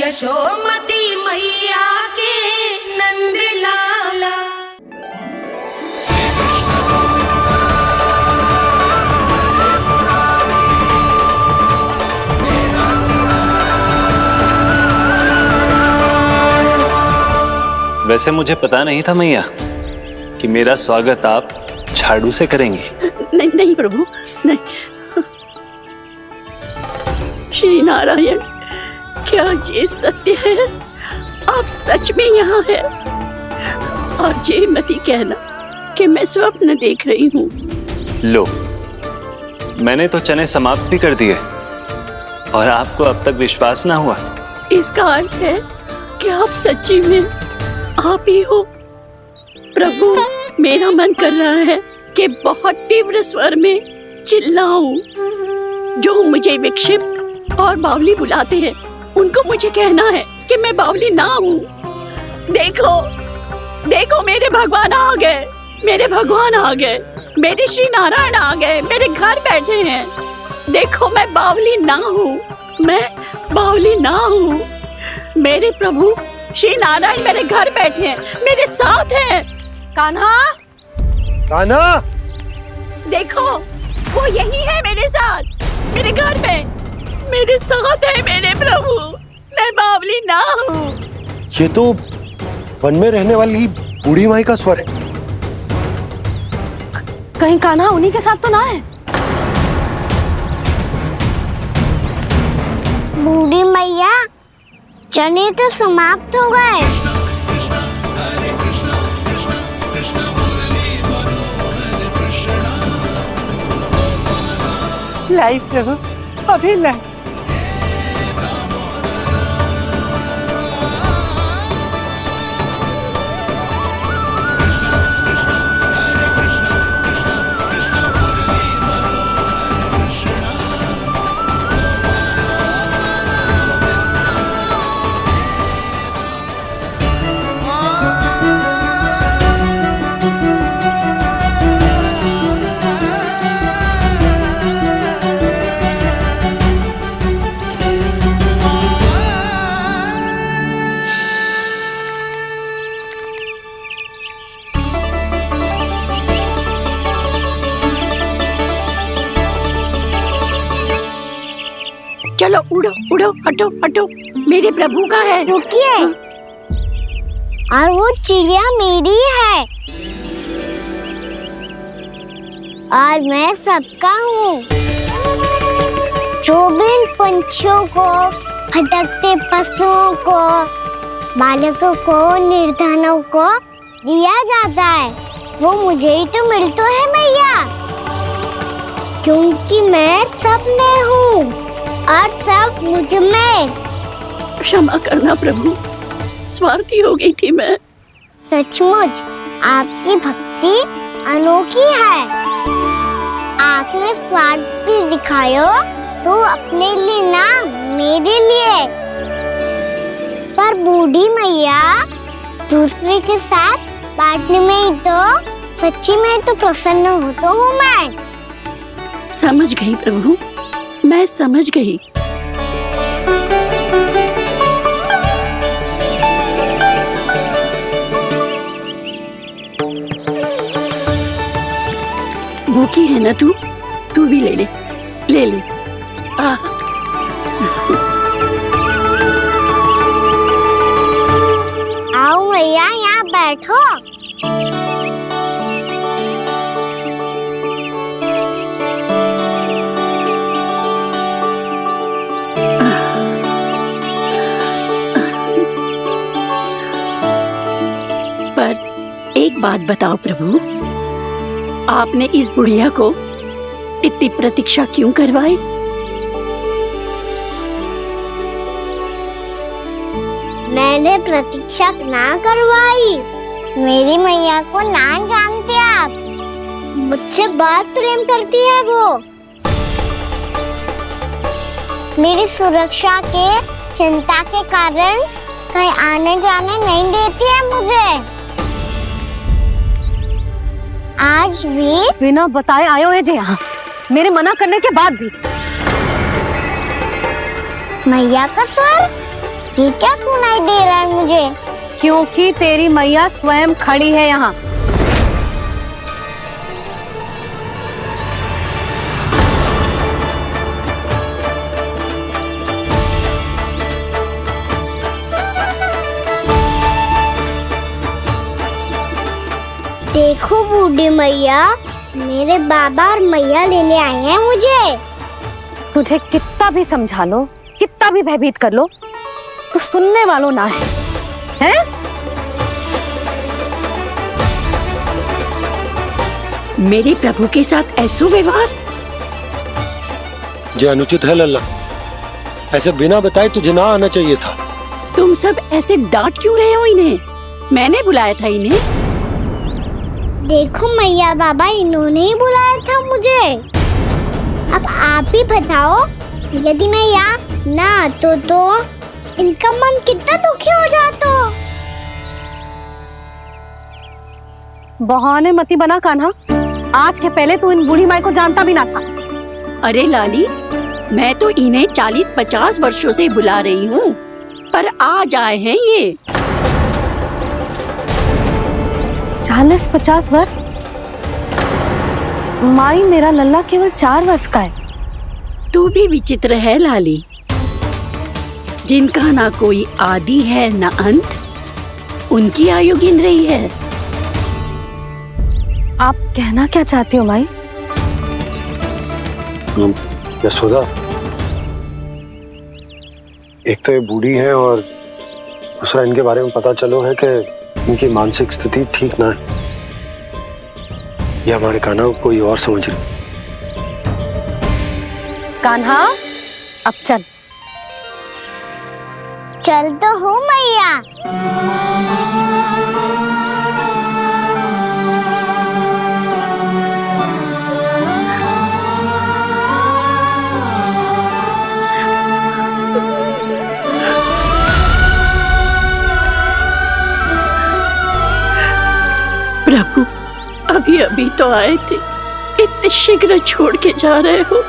यशोमती मैया के नंद लाला। वैसे मुझे पता नहीं था मैया कि मेरा स्वागत आप झाड़ू से करेंगी। नहीं नहीं प्रभु, नहीं। श्री नारायण, क्या ये सत्य है? आप सच में यहाँ हैं? और ये मत ही कहना कि मैं स्वप्न देख रही हूँ। लो, मैंने तो चने समाप्त भी कर दिए और आपको अब तक विश्वास ना हुआ। इसका अर्थ है कि आप सच्ची में आप ही हो। प्रभु, मेरा मन कर रहा है कि बहुत तीव्र स्वर में चिल्लाऊं। जो मुझे विक्षिप्त और बावली बुलाते हैं उनको मुझे कहना है कि मैं बावली ना हूँ। देखो देखो, मेरे भगवान आ गए, मेरे भगवान आ गए, मेरे श्री नारायण आ गए, मेरे घर बैठे हैं। देखो, मैं बावली ना हूँ, मैं बावली ना हूँ। मेरे प्रभु श्री नारायण मेरे घर बैठे हैं, मेरे साथ हैं। कान्हा, कान्हा, देखो, वो यही है मेरे साथ, मेरे घर में, मेरे साथ है मेरे प्रभु। मैं बावली ना हूँ। ये तो वन में रहने वाली बूढ़ी माई का स्वर है। कहीं कान्हा उन्हीं के साथ तो ना है? बूढ़ी मैया, चने तो समाप्त हो गए। लाई प्रभु, अभी लाई। चलो उड़ो उड़ो, हटो हटो, मेरे प्रभु का है। रुकिए, और वो चिड़िया मेरी है और मैं सबका हूँ। जो भी इन पंछियों को, भटकते पशुओं को, बालकों को, निर्धनों को दिया जाता है, वो मुझे ही तो मिलता है मैया, क्योंकि मैं सब में हूँ और सब मुझ में। क्षमा करना प्रभु, स्वार्थी हो गई थी मैं। सचमुच आपकी भक्ति अनोखी है। आपने स्वार्थ भी दिखायो तो अपने लिए ना, मेरे लिए। पर बूढ़ी मैया, दूसरे के साथ बांटने में ही तो सच्ची में तो प्रसन्न होता हूँ मैं। समझ गई प्रभु, मैं समझ गई। भूखी है ना तू? तू भी ले ले, ले ले। आओ मैया, यहाँ बैठो। एक बात बताओ प्रभु, आपने इस बुढ़िया को इतनी प्रतीक्षा क्यों करवाई? मैंने प्रतीक्षा ना करवाई। मेरी मैया को ना जानते आप, मुझसे बहुत प्रेम करती है वो। मेरी सुरक्षा के चिंता के कारण कहीं आने जाने नहीं देती है मुझे। आज भी बिना बताए आए हो जे यहाँ, मेरे मना करने के बाद भी। मैया का स्वर, ये क्या सुनाई दे रहा है मुझे? क्योंकि तेरी मैया स्वयं खड़ी है यहाँ। देखो बूढ़ी मैया, मेरे बाबा और मैया लेने आए हैं मुझे। तुझे कितना भी समझा लो, कितना भी भयभीत कर लो, तो सुनने वालों ना है, हैं? मेरे प्रभु के साथ ऐसा व्यवहार जो अनुचित है लल्ला। ऐसे बिना बताए तुझे ना आना चाहिए था। तुम सब ऐसे डांट क्यों रहे हो इन्हें? मैंने बुलाया था इन्हें। देखो मैया बाबा, इन्होंने ही बुलाया था मुझे। अब आप ही बताओ, यदि मैं यहाँ ना आतो तो इनका मन कितना दुखी हो जाता। बहाने मती बना कान्हा। आज के पहले तू इन बूढ़ी माई को जानता भी ना था। अरे लाली, मैं तो इन्हें 40-50 वर्षों से बुला रही हूँ, पर आज आए हैं ये। 40-50 वर्ष? माई, मेरा लल्ला केवल 4 वर्ष का है। तू भी विचित्र है लाली, जिनका ना कोई आदि है ना अंत, उनकी आयु गिन रही है। आप कहना क्या चाहती हो माई? यशोदा, एक तो ये बूढ़ी है और दूसरा इनके बारे में पता चलो है कि इनकी मानसिक स्थिति ठीक ना है। ये हमारे कान्हा को कोई और समझ रही। कान्हा, अब चल। चल तो हो मैया। प्रभु, अभी अभी तो आए थे, इतने शीघ्र छोड़ के जा रहे हो।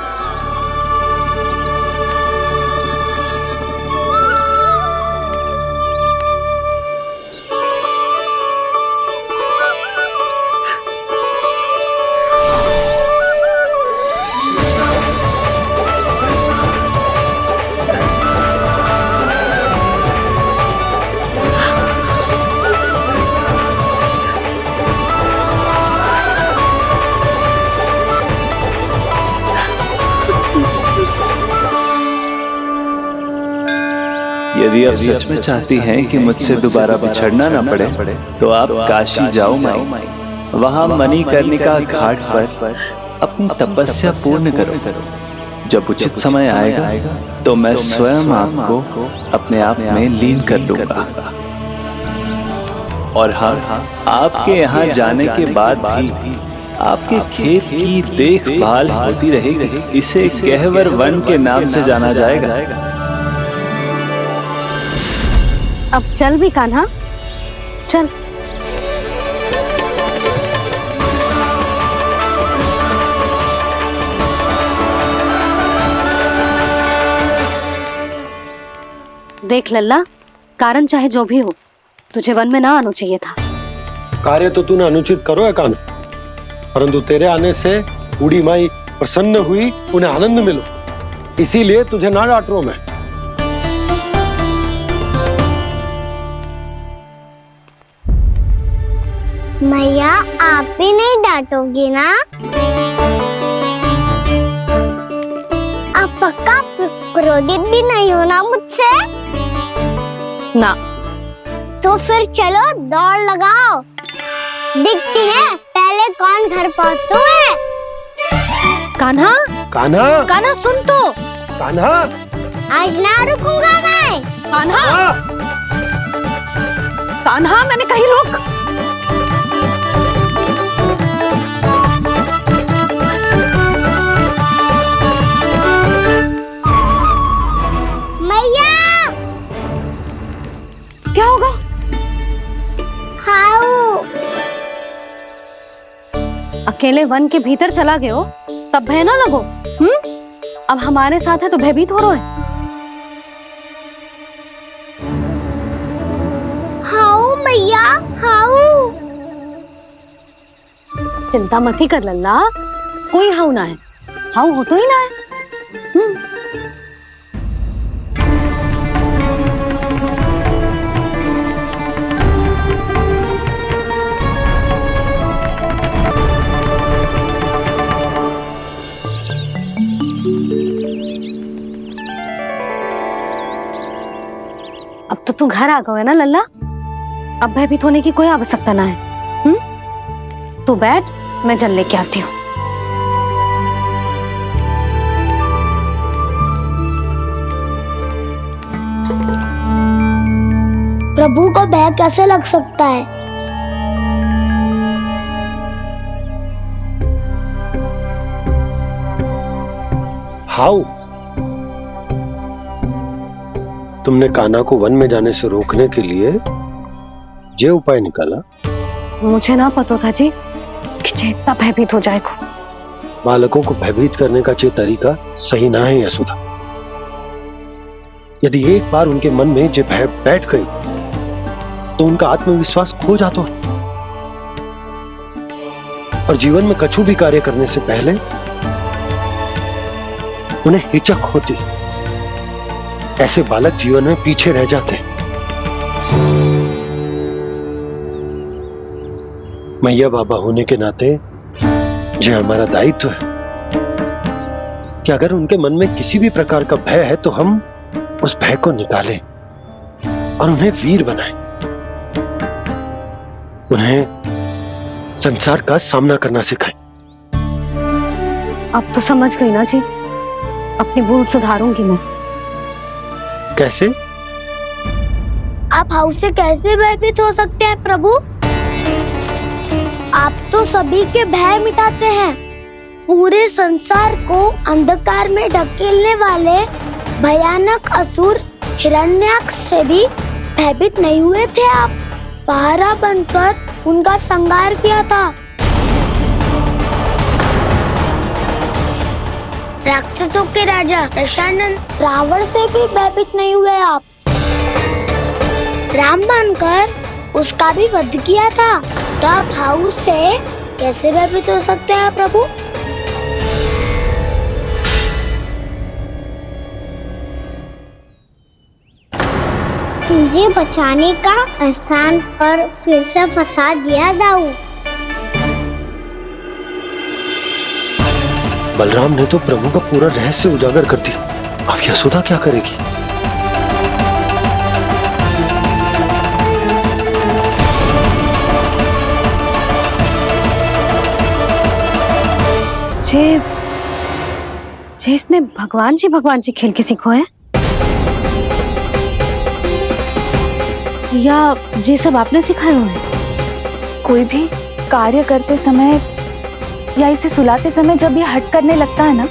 यदि आप सच में चाहती हैं कि मुझसे दोबारा बिछड़ना ना पड़े, तो आप काशी जाओ माई। वहां मणिकर्णिका घाट पर अपनी तपस्या पूर्ण करो। जब उचित समय आएगा तो मैं स्वयं आपको अपने आप में लीन कर लूंगा। और हाँ, आपके यहाँ जाने के बाद भी आपके खेत की देखभाल होती रहेगी। इसे गहवर वन के नाम से जाना जाएगा। अब चल भी कान्हा, चल। देख लल्ला, कारण चाहे जो भी हो, तुझे वन में ना आना चाहिए था। कार्य तो तूने अनुचित करो है कान्हा, परंतु तेरे आने से बूढ़ी माई प्रसन्न हुई, उन्हें आनंद मिलो, इसीलिए तुझे ना डांट रहा हूं मैं। मैया, आप भी नहीं डांटोगी ना? आप पक्का क्रोधित भी नहीं हो ना मुझसे? ना। तो फिर चलो दौड़ लगाओ, दिखती है पहले कौन घर पहुंचता है। कान्हा, कान्हा, कान्हा सुन तो। कान्हा, आज ना रुकूंगा मैं। कान्हा, कान्हा, मैंने कहीं रुक। मैया, क्या होगा? हाउ। अकेले वन के भीतर चला गए हो, तब भय ना लगो। अब हमारे साथ है तो भयभीत हो रहे हो। चिंता मत ही कर लल्ला, कोई हाउ ना है, हाउ हो तो ही ना है। अब तो तू घर आ गया है ना लल्ला, अब भयभीत होने की कोई आवश्यकता ना है। तू बैठ, मैं जल लेके आती हूँ। प्रभु को भय कैसे लग सकता है? हाउ? तुमने कान्हा को वन में जाने से रोकने के लिए ये उपाय निकाला? मुझे ना पता था जी कि जे इतना भयभीत हो जाएगा। बालकों को भयभीत करने का ये तरीका सही ना है यशोदा। यदि एक बार उनके मन में ये भय बैठ गई तो उनका आत्मविश्वास खो जाता है और जीवन में कछु भी कार्य करने से पहले उन्हें हिचक होती। ऐसे बालक जीवन में पीछे रह जाते हैं। मैया बाबा होने के नाते ये हमारा दायित्व है कि अगर उनके मन में किसी भी प्रकार का भय है तो हम उस भय को निकालें और उन्हें वीर बनाएं, उन्हें संसार का सामना करना सिखाएं। अब तो समझ गई ना जी, अपनी भूल सुधारूंगी मैं। कैसे? आप हाउ से कैसे भयभीत हो सकते हैं प्रभु? आप तो सभी के भय मिटाते हैं। पूरे संसार को अंधकार में ढकेलने वाले भयानक असुर हिरण्याक्ष से भी भयभीत नहीं हुए थे आप। पहरा बनकर उनका संहार किया था। राक्षसों के राजा दशानन रावण से भी भयभीत नहीं हुए आप। राम बनकर उसका भी वध किया था। तो आप हाउ से कैसे भयभीत हो सकते हैं प्रभु? मुझे बचाने का स्थान पर फिर से फंसा दिया दाऊ। बलराम ने तो प्रभु का पूरा रहस्य उजागर कर दिया। अब यशोदा क्या करेगी? जे इसने भगवान जी खेल के सीखो है, या ये सब आपने सिखाए हुए हैं? कोई भी कार्य करते समय या इसे सुलाते समय जब ये हट करने लगता है ना,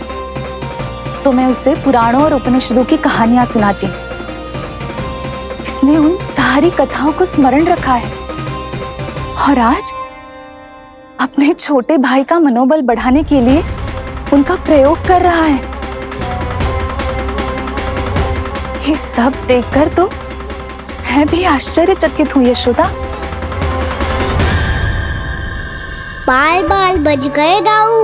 तो मैं उसे पुराणों और उपनिषदों की कहानियां सुनाती हूँ। इसने उन सारी कथाओं को स्मरण रखा है और आज अपने छोटे भाई का मनोबल बढ़ाने के लिए उनका प्रयोग कर रहा है। ये सब देखकर तो मैं भी आश्चर्यचकित हुई यशोदा। बाल बज गए दाऊ।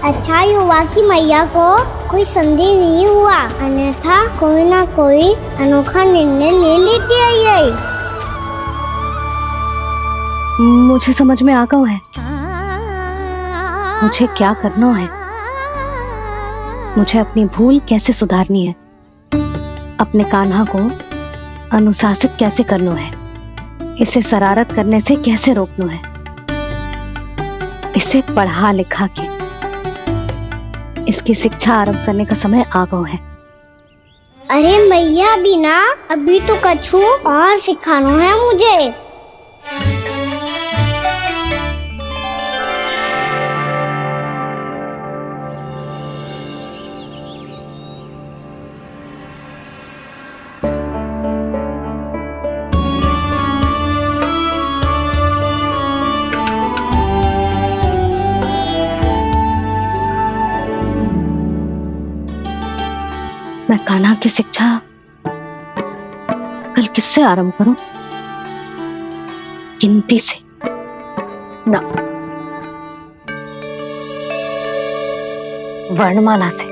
अच्छा ही हुआ कि मैया को कोई संदेह नहीं हुआ, अन्यथा कोई ना कोई अनोखा निर्णय ले लेती है ये। मुझे समझ में आ गया है मुझे क्या करना है। मुझे अपनी भूल कैसे सुधारनी है, अपने कान्हा को अनुशासित कैसे करना है, इसे शरारत करने से कैसे रोकना है, इसे पढ़ा लिखा के इसकी शिक्षा आरंभ करने का समय आ गया है। अरे मैया बिना अभी तो कछु और सिखाना है मुझे। मैं कान्हा की शिक्षा कल किससे आरंभ करूं? गिनती से ना, वर्णमाला से।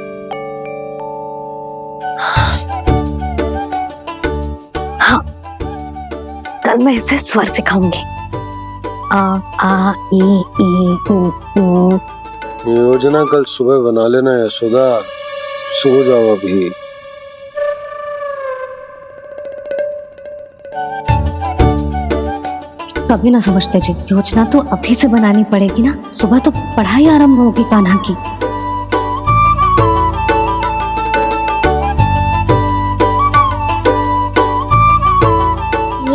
हाँ, कल मैं इसे स्वर सिखाऊंगी। आ आ ई ऊ। योजना कल सुबह बना लेना यशोदा, सो जाओ अभी। कभी ना समझते जी, योजना तो अभी से बनानी पड़ेगी ना। सुबह तो पढ़ाई आरंभ होगी कान्हा की।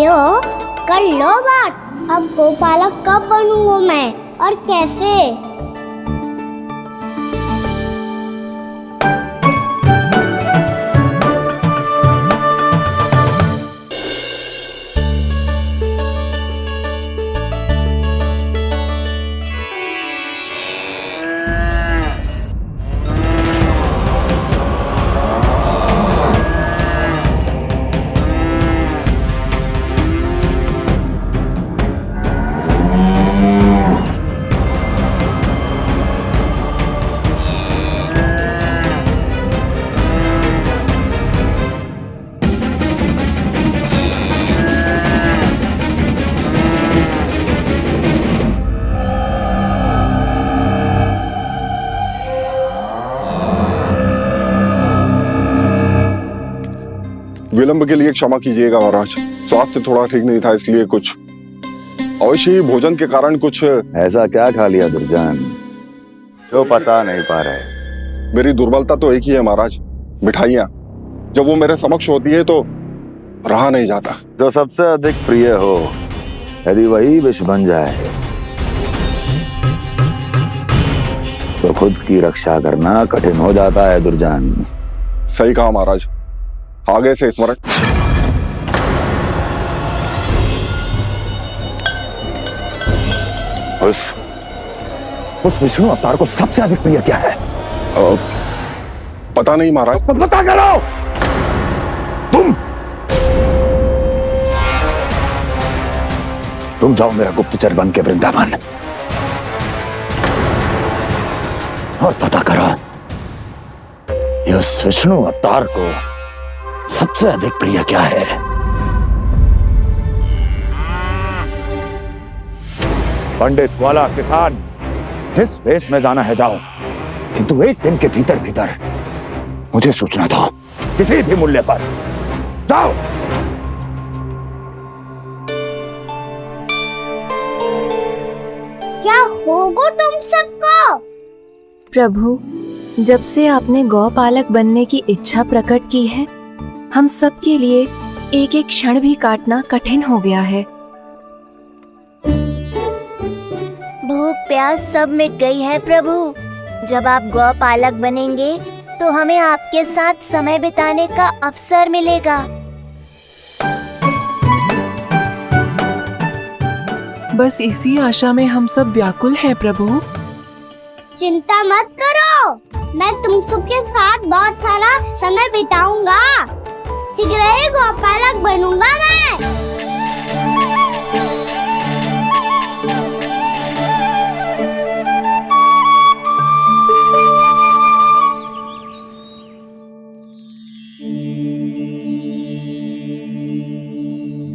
यो कर लो बात। अब गोपालक कब बनूंगा मैं और कैसे? विलंब के लिए क्षमा कीजिएगा महाराज, स्वास्थ्य थोड़ा ठीक नहीं था, इसलिए कुछ अवश्य ही भोजन के कारण कुछ। ऐसा क्या खा लिया दुर्जन जो पचा नहीं पा रहे? मेरी दुर्बलता तो एक ही है महाराज, मिठाइयाँ। जब वो मेरे समक्ष होती है तो रहा नहीं जाता। जो सबसे अधिक प्रिय हो, यदि वही विष बन जाए तो खुद की रक्षा करना कठिन हो जाता है दुर्जन। सही कहा महाराज, आगे से स्मरण। उस विष्णु अवतार को सबसे अधिक प्रिय क्या है? पता नहीं महाराज। पता करो। तुम जाओ मेरा गुप्तचर बन के वृंदावन और पता करो इस विष्णु अवतार को सबसे अधिक प्रिय क्या है। पंडित वाला किसान, जिस वेश में जाना है जाओ, किंतु एक दिन के भीतर भीतर मुझे सूचना दो, किसी भी मूल्य पर। जाओ। क्या होगा तुम सबको? प्रभु, जब से आपने गौपालक बनने की इच्छा प्रकट की है, हम सब के लिए एक एक क्षण भी काटना कठिन हो गया है। भूख प्यास सब मिट गई है प्रभु। जब आप गौपालक बनेंगे तो हमें आपके साथ समय बिताने का अवसर मिलेगा। बस इसी आशा में हम सब व्याकुल हैं प्रभु। चिंता मत करो, मैं तुम सबके साथ बहुत सारा समय बिताऊंगा। शीघ्र ही गोपालक बनूंगा मैं।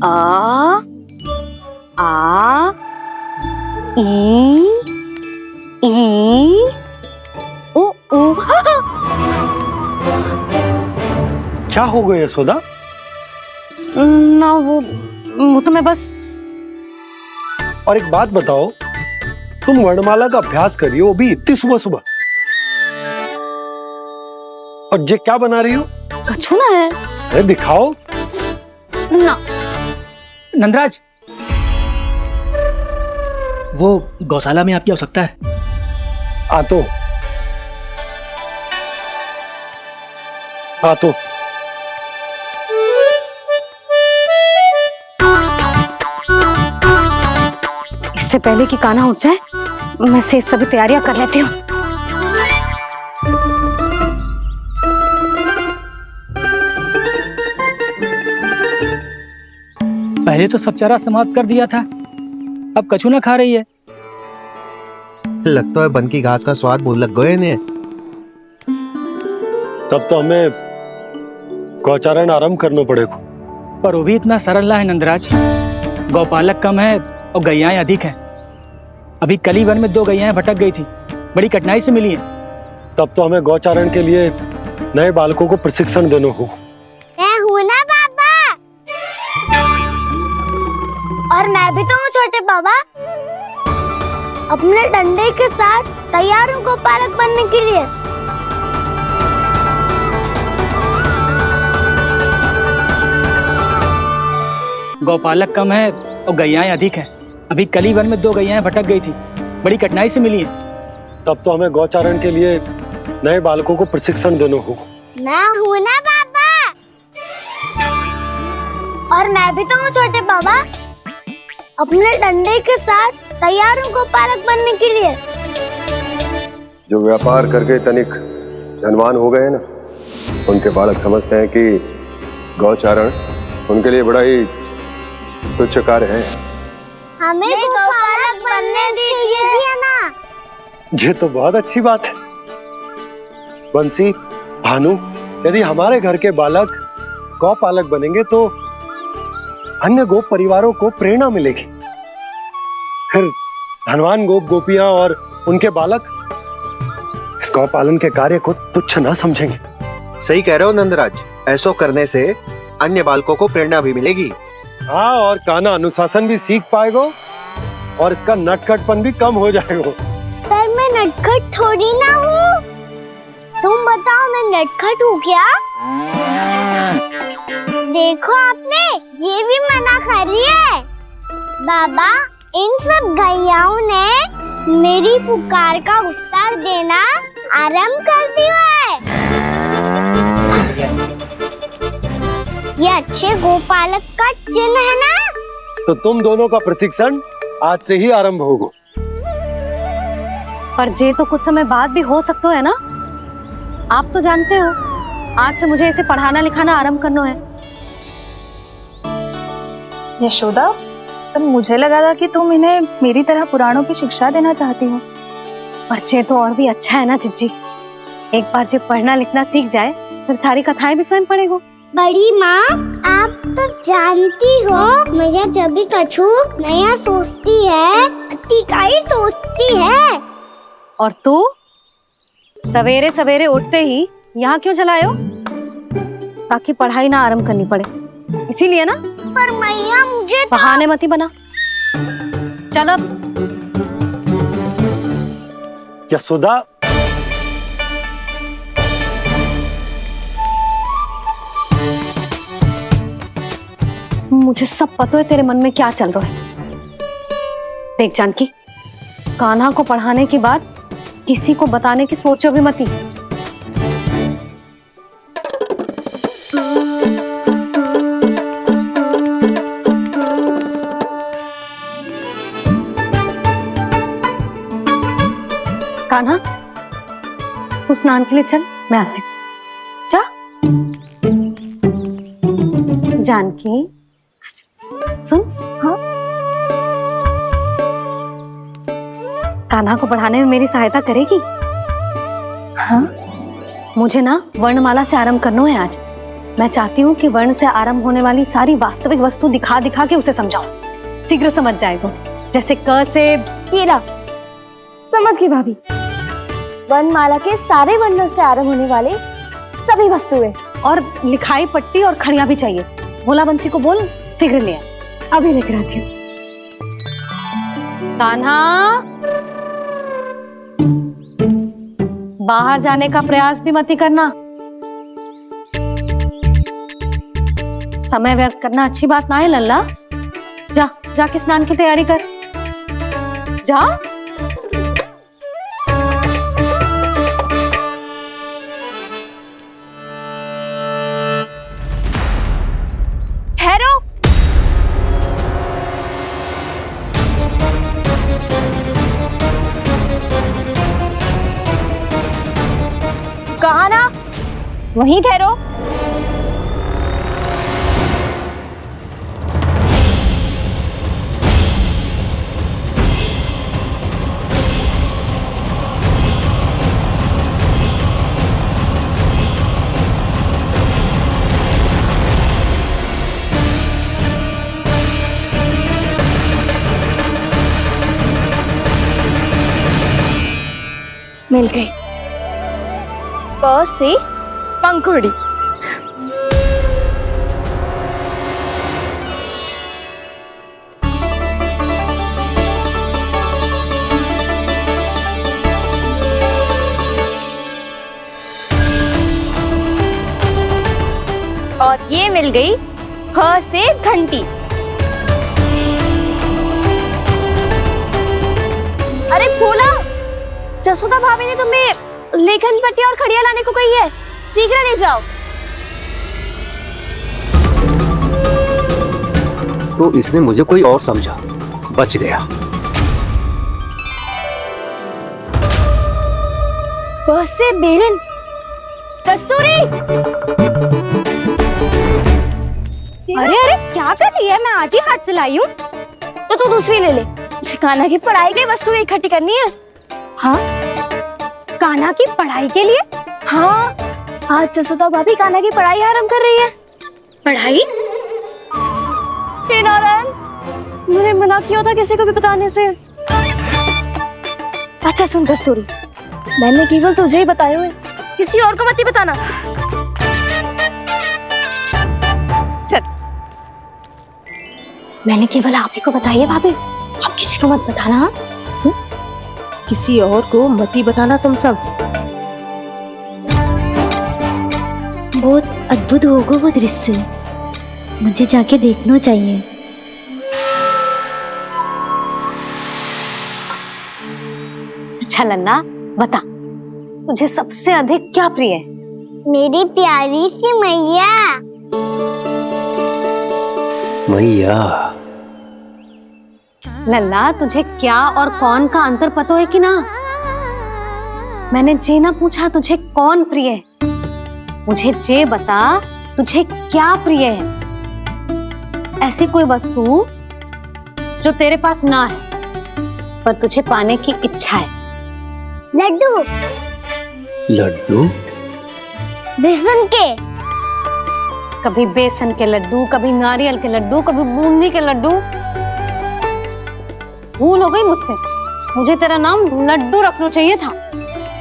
आ आ ई ऊ ऊ। क्या हो गया यशोदा? ना वो तो मैं बस। और एक बात बताओ, तुम वर्णमाला का अभ्यास कर रही हो, वो भी इतनी सुबह सुबह, और ये क्या बना रही हो? कछु ना है। अरे दिखाओ ना। नंदराज, वो गौशाला में आपकी आवश्यकता है। आ तो इससे पहले कि कान्हा उठ जाए, मैं से सभी तैयारियां कर लेती हूँ। पहले तो सब चारा समाप्त कर दिया था, अब कछु ना खा रही है। लगता है बन की घास का स्वाद भूल लग गए ने। तब तो हमें गौचारण आरंभ करना पड़ेगा। पर वो भी इतना सरल ना है नंदराज। गौपालक कम है और गैयाएं अधिक हैं। अभी कली वन में 2 गैयाएं भटक गई थी, बड़ी कठिनाई से मिली हैं। तब तो हमें गौचारण के लिए नए बालकों को प्रशिक्षण देना हो। मैं हूँ ना बाबा, और मैं भी तो हूँ छोटे बाबा। अपने डंडे के साथ तैयार हूँ गौपालक बनने के लिए। गौपालक कम है और गैयाएं अधिक हैं। अभी कली वन में 2 गैयाएं भटक गई थी, बड़ी कठिनाई से मिली हैं। तब तो हमें गौचारण के लिए नए बालकों को प्रशिक्षण देना हो। मैं हूँ ना बाबा, और मैं भी तो हूँ छोटे बाबा। अपने डंडे के साथ तैयार हूँ गौपालक बनने के लिए। जो व्यापार करके तनिक धनवान हो गए ना, उनके बालक समझते हैं कि गौचारण उनके लिए बड़ा ही तुच्छ कार्य है। हमें गौपालक बनने दीजिए ना। ये तो बहुत अच्छी बात है। बंसी, भानु, यदि हमारे घर के बालक गौपालक बनेंगे तो अन्य गोप परिवारों को प्रेरणा मिलेगी। फिर धनवान गोप गोपियां और उनके बालक इस गौपालन के कार्य को तुच्छ ना समझेंगे। सही कह रहे हो नंदराज, ऐसा करने से अन्य बालकों को प्रेरणा भी मिलेगी। हाँ, और कान्हा अनुशासन भी सीख पाएगा और इसका नटखटपन भी कम हो जाएगा। पर मैं नटखट थोड़ी ना हूँ। तुम बताओ मैं नटखट हूँ क्या? देखो आपने ये भी मना कर रही है। बाबा, इन सब गैयाओं ने मेरी पुकार का उत्तर देना आरंभ कर दिया है। ये अच्छे गोपालक का चिन्ह है ना? तो तुम दोनों का प्रशिक्षण आज से ही आरंभ होगा। पर जे तो कुछ समय बाद भी हो सकता है ना। आप तो जानते हो, आज से मुझे इसे पढ़ाना लिखाना आरंभ करना है। यशोदा, तब मुझे लगा था कि तुम इन्हें मेरी तरह पुराणों की शिक्षा देना चाहती हो। पर जे तो और भी अच्छा है ना जिज्जी। एक बार जब पढ़ना लिखना सीख जाए फिर सारी कथाएं भी स्वयं पढ़ेगा। बड़ी माँ, आप तो जानती हो मैया जब भी कछु नया सोचती है, अतिका ही सोचती है। और तू सवेरे सवेरे उठते ही यहाँ क्यों चलाए हो? ताकि पढ़ाई ना आरंभ करनी पड़े, इसीलिए ना। पर मैया मुझे बहाने मत ही बना। चल अब। यशोदा, मुझे सब पता है तेरे मन में क्या चल रहा है। देख जानकी, कान्हा को पढ़ाने की बात किसी को बताने की सोचो भी मत ही। कान्हा, तू स्नान के लिए चल, मैं आती हूँ। जा। जानकी, सुन। हाँ, कान्हा को पढ़ाने में मेरी सहायता करेगी? हाँ, मुझे ना वर्णमाला से आरंभ करना है आज। मैं चाहती हूँ कि वर्ण से आरंभ होने वाली सारी वास्तविक वस्तु दिखा दिखा के उसे समझाऊं। शीघ्र समझ जाएगा। जैसे क से हीरा। समझ गई भाभी। वर्णमाला के सारे वर्णों से आरंभ होने वाले सभी वस्तुएं, और लिखाई पट्टी और खड़िया भी चाहिए। भोला बंसी को बोल शीघ्र ले आए। अभी लेकर आती हूँ। कान्हा, बाहर जाने का प्रयास भी मत ही करना। समय व्यर्थ करना अच्छी बात ना है लल्ला। जा, जाके स्नान की तैयारी कर। जा। ठहरो। कहा ना, वहीं ठहरो। मिल गई। प से पंखुड़ी। और ये मिल गई ख से घंटी। अरे फूला, जसोदा भाभी ने तुम्हें लेखन पट्टी और खड़िया लाने को कही है, शीघ्र ले जाओ। तो इसने मुझे कोई और समझा, बच गया। बस से बेरन। कस्तूरी, अरे अरे क्या कर रही है? मैं आज ही हाथ से लाई हूँ। तो तू दूसरी ले ले। कान्हा की पढ़ाई के लिए वस्तुएं इकट्ठी करनी है। हाँ, कान्हा की पढ़ाई के लिए? हाँ, आज जसोदा भाभी कान्हा की पढ़ाई आरंभ कर रही है। पढ़ाई? हे नारायण, मैंने मना किया था किसी को भी बताने से। अच्छा सुन कस्तूरी, मैंने केवल तुझे ही बताए हुए, किसी और को मत ही बताना। चल, मैंने केवल आप ही को बताई है भाभी, आप किसी को मत बताना। हाँ? किसी और को मत ही बताना तुम सब। बहुत अद्भुत होगा वो दृश्य, मुझे जाके देखना चाहिए। अच्छा लल्ला, बता तुझे सबसे अधिक क्या प्रिय है? मेरी प्यारी सी मैया। मैया। लल्ला, तुझे क्या और कौन का अंतर पता है कि ना? मैंने जे ना पूछा तुझे कौन प्रिय है, मुझे जे बता तुझे क्या प्रिय है। ऐसी कोई वस्तु जो तेरे पास ना है पर तुझे पाने की इच्छा है। लड्डू। लड्डू? बेसन के। कभी बेसन के लड्डू, कभी नारियल के लड्डू, कभी बूंदी के लड्डू। भूल हो गई मुझसे, मुझे तेरा नाम लड्डू रखना चाहिए था।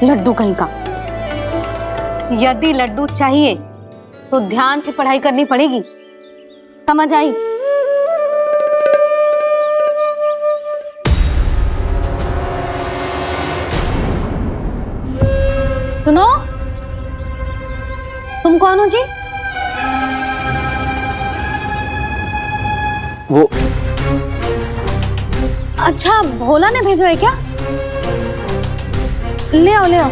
लड्डू कहीं का। यदि लड्डू चाहिए तो ध्यान से पढ़ाई करनी पड़ेगी, समझ आई? सुनो, तुम कौन हो जी? वो अच्छा, भोला ने भेजो है क्या? ले आओ ले आओ।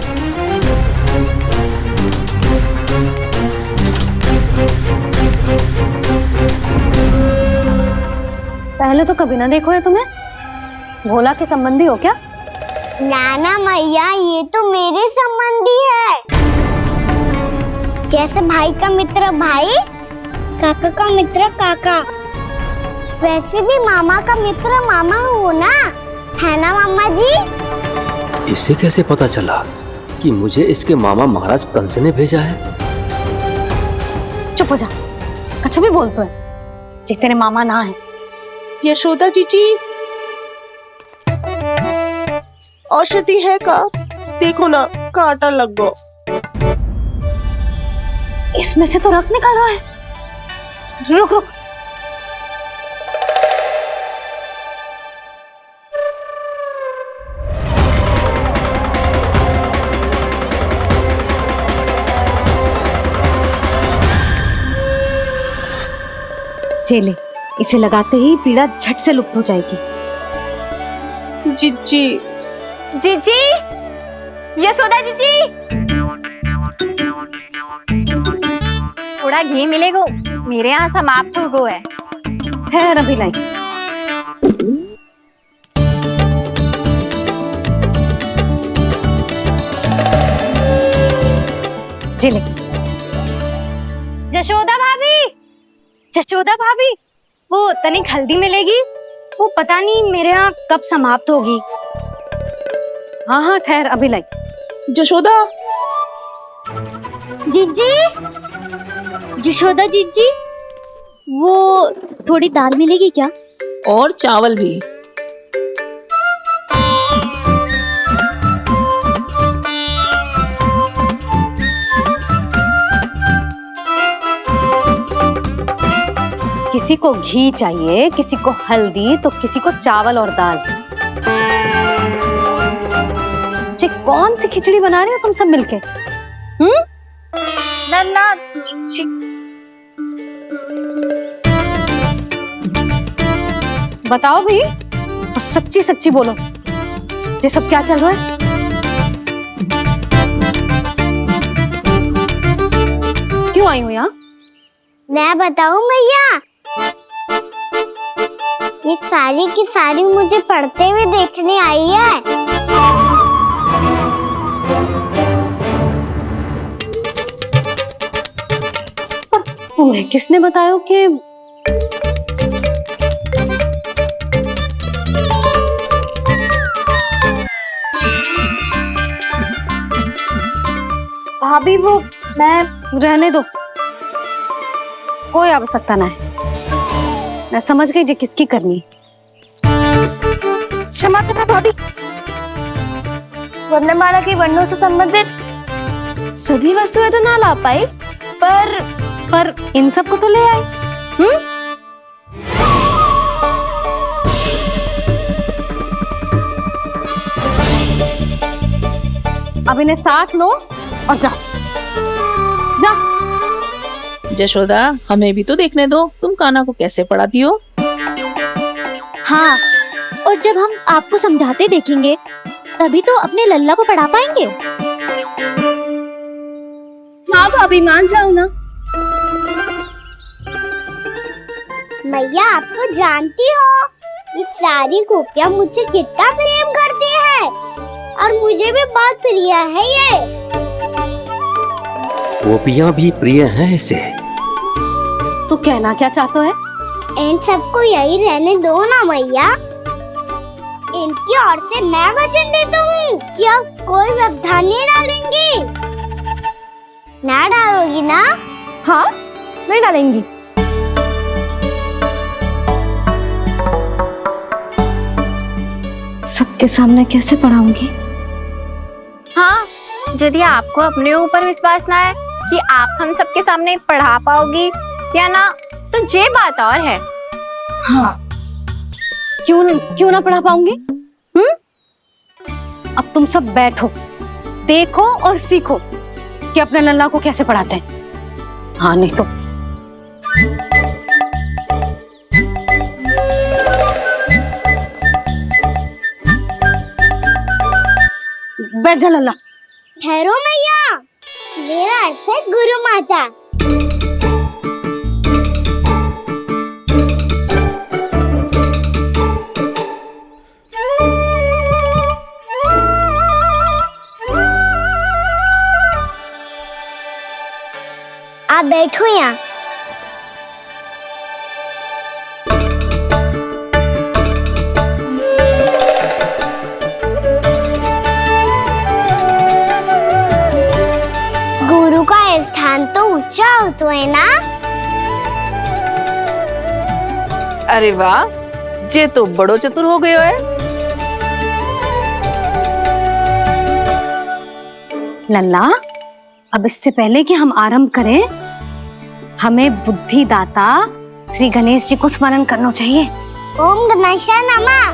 पहले तो कभी ना देखो है तुम्हें। भोला के संबंधी हो क्या? नाना मैया, ये तो मेरे संबंधी है। जैसे भाई का मित्र भाई, काका का मित्र काका, वैसे भी मामा का मित्र मामा हो ना, है ना मामा जी? इसे कैसे पता चला कि मुझे इसके मामा महाराज कंस ने भेजा है? चुप हो जा, कछु भी बोलते है जे तेरे मामा ना है। यशोदा जीजी, औषधि है का? देखो ना, कांटा लग गो। इसमें से तो रक्त निकल रहा है। रुक रुक, चले, इसे लगाते ही पीड़ा झट से लुप्त हो जाएगी। जीजी, जीजी, यशोदा जीजी, थोड़ा घी मिलेगा, मेरे यहाँ समाप्त हो गया है। ठहर, अभी लाई। जिले। जशोदा भाभी, जशोदा भाभी, वो तनिक हल्दी मिलेगी? वो पता नहीं मेरे यहाँ कब समाप्त होगी। हाँ हाँ ठहर, अभी लाई। जशोदा। जीजी, जशोदा जीजी, वो थोड़ी दाल मिलेगी क्या? और चावल भी। किसी को घी चाहिए, किसी को हल्दी, तो किसी को चावल और दाल। ये कौन सी खिचड़ी बना रहे हो तुम सब मिलके? नन्ना बताओ भाई, और सच्ची सच्ची बोलो, ये सब क्या चल रहा है? क्यों आई हो यहाँ? मैं बताऊं भैया, ये सारी की सारी मुझे पढ़ते हुए देखने आई है। तुम्हें किसने बताया कि भाभी वो मैं रहने दो, कोई आवश्यकता ना है। मैं समझ गई जी किसकी करनी। क्षमा करना भाभी, वर्णमाला के वर्णों से संबंधित सभी वस्तुएं तो ना ला पाई, पर इन सबको तो ले आए। अब इन्हें साथ लो और जाओ। जा। जशोदा, हमें भी तो देखने दो, तुम कान्हा को कैसे पढ़ाती हो। हाँ, और जब हम आपको समझाते देखेंगे तभी तो अपने लल्ला को पढ़ा पाएंगे। हाँ भाभी, मान जाओ ना। मैया, आप तो जानती हो ये सारी गोपियां मुझसे कितना प्रेम करती है, और मुझे भी बहुत प्रिय है ये। गोपियां भी प्रिय हैं इसे। तू कहना क्या चाहता है? इन सबको यही रहने दो ना मैया। इनकी ओर से मैं वचन देता हूँ कि अब कोई व्यवधान नहीं डालेंगी। ना डालोगी ना? हाँ, नहीं डालेंगी। सबके सामने कैसे पढ़ाऊंगी? हाँ, यदि आपको अपने ऊपर विश्वास ना है कि आप हम सबके सामने पढ़ा पाओगी या ना, तो ये बात और है। हाँ, क्यों ना पढ़ा पाऊंगी? अब तुम सब बैठो, देखो और सीखो कि अपने लल्ला को कैसे पढ़ाते हैं। हाँ, नहीं तो बैठ जा लल्ला। ठहरो मैया, मेरा अर्थ है गुरु माता। आप बैठो यहाँ। गुरु का स्थान तो ऊंचा होता है ना? अरे वाह, जे तो बड़ो चतुर हो गयो है। लल्ला, अब इससे पहले कि हम आरंभ करें, हमें बुद्धिदाता श्री गणेश जी को स्मरण करना चाहिए। ओम गणेशाय नमः।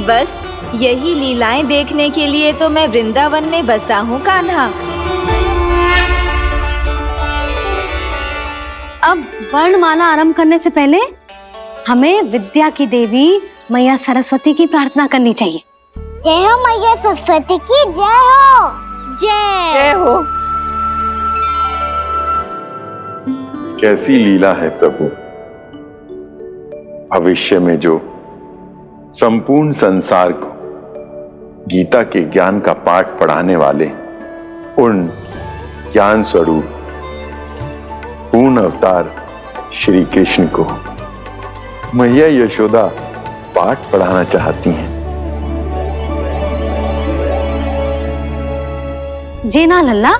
बस यही लीलाएं देखने के लिए तो मैं वृंदावन में बसा हूँ कान्हा। अब वर्णमाला आरंभ करने से पहले हमें विद्या की देवी मैया सरस्वती की प्रार्थना करनी चाहिए। जय हो मैया सरस्वती की जय हो। जय हो। कैसी लीला है प्रभु। भविष्य में जो संपूर्ण संसार को गीता के ज्ञान का पाठ पढ़ाने वाले उन ज्ञान स्वरूप पूर्ण अवतार श्री कृष्ण को मैया यशोदा पाठ पढ़ाना चाहती हैं। जी ना लल्ला,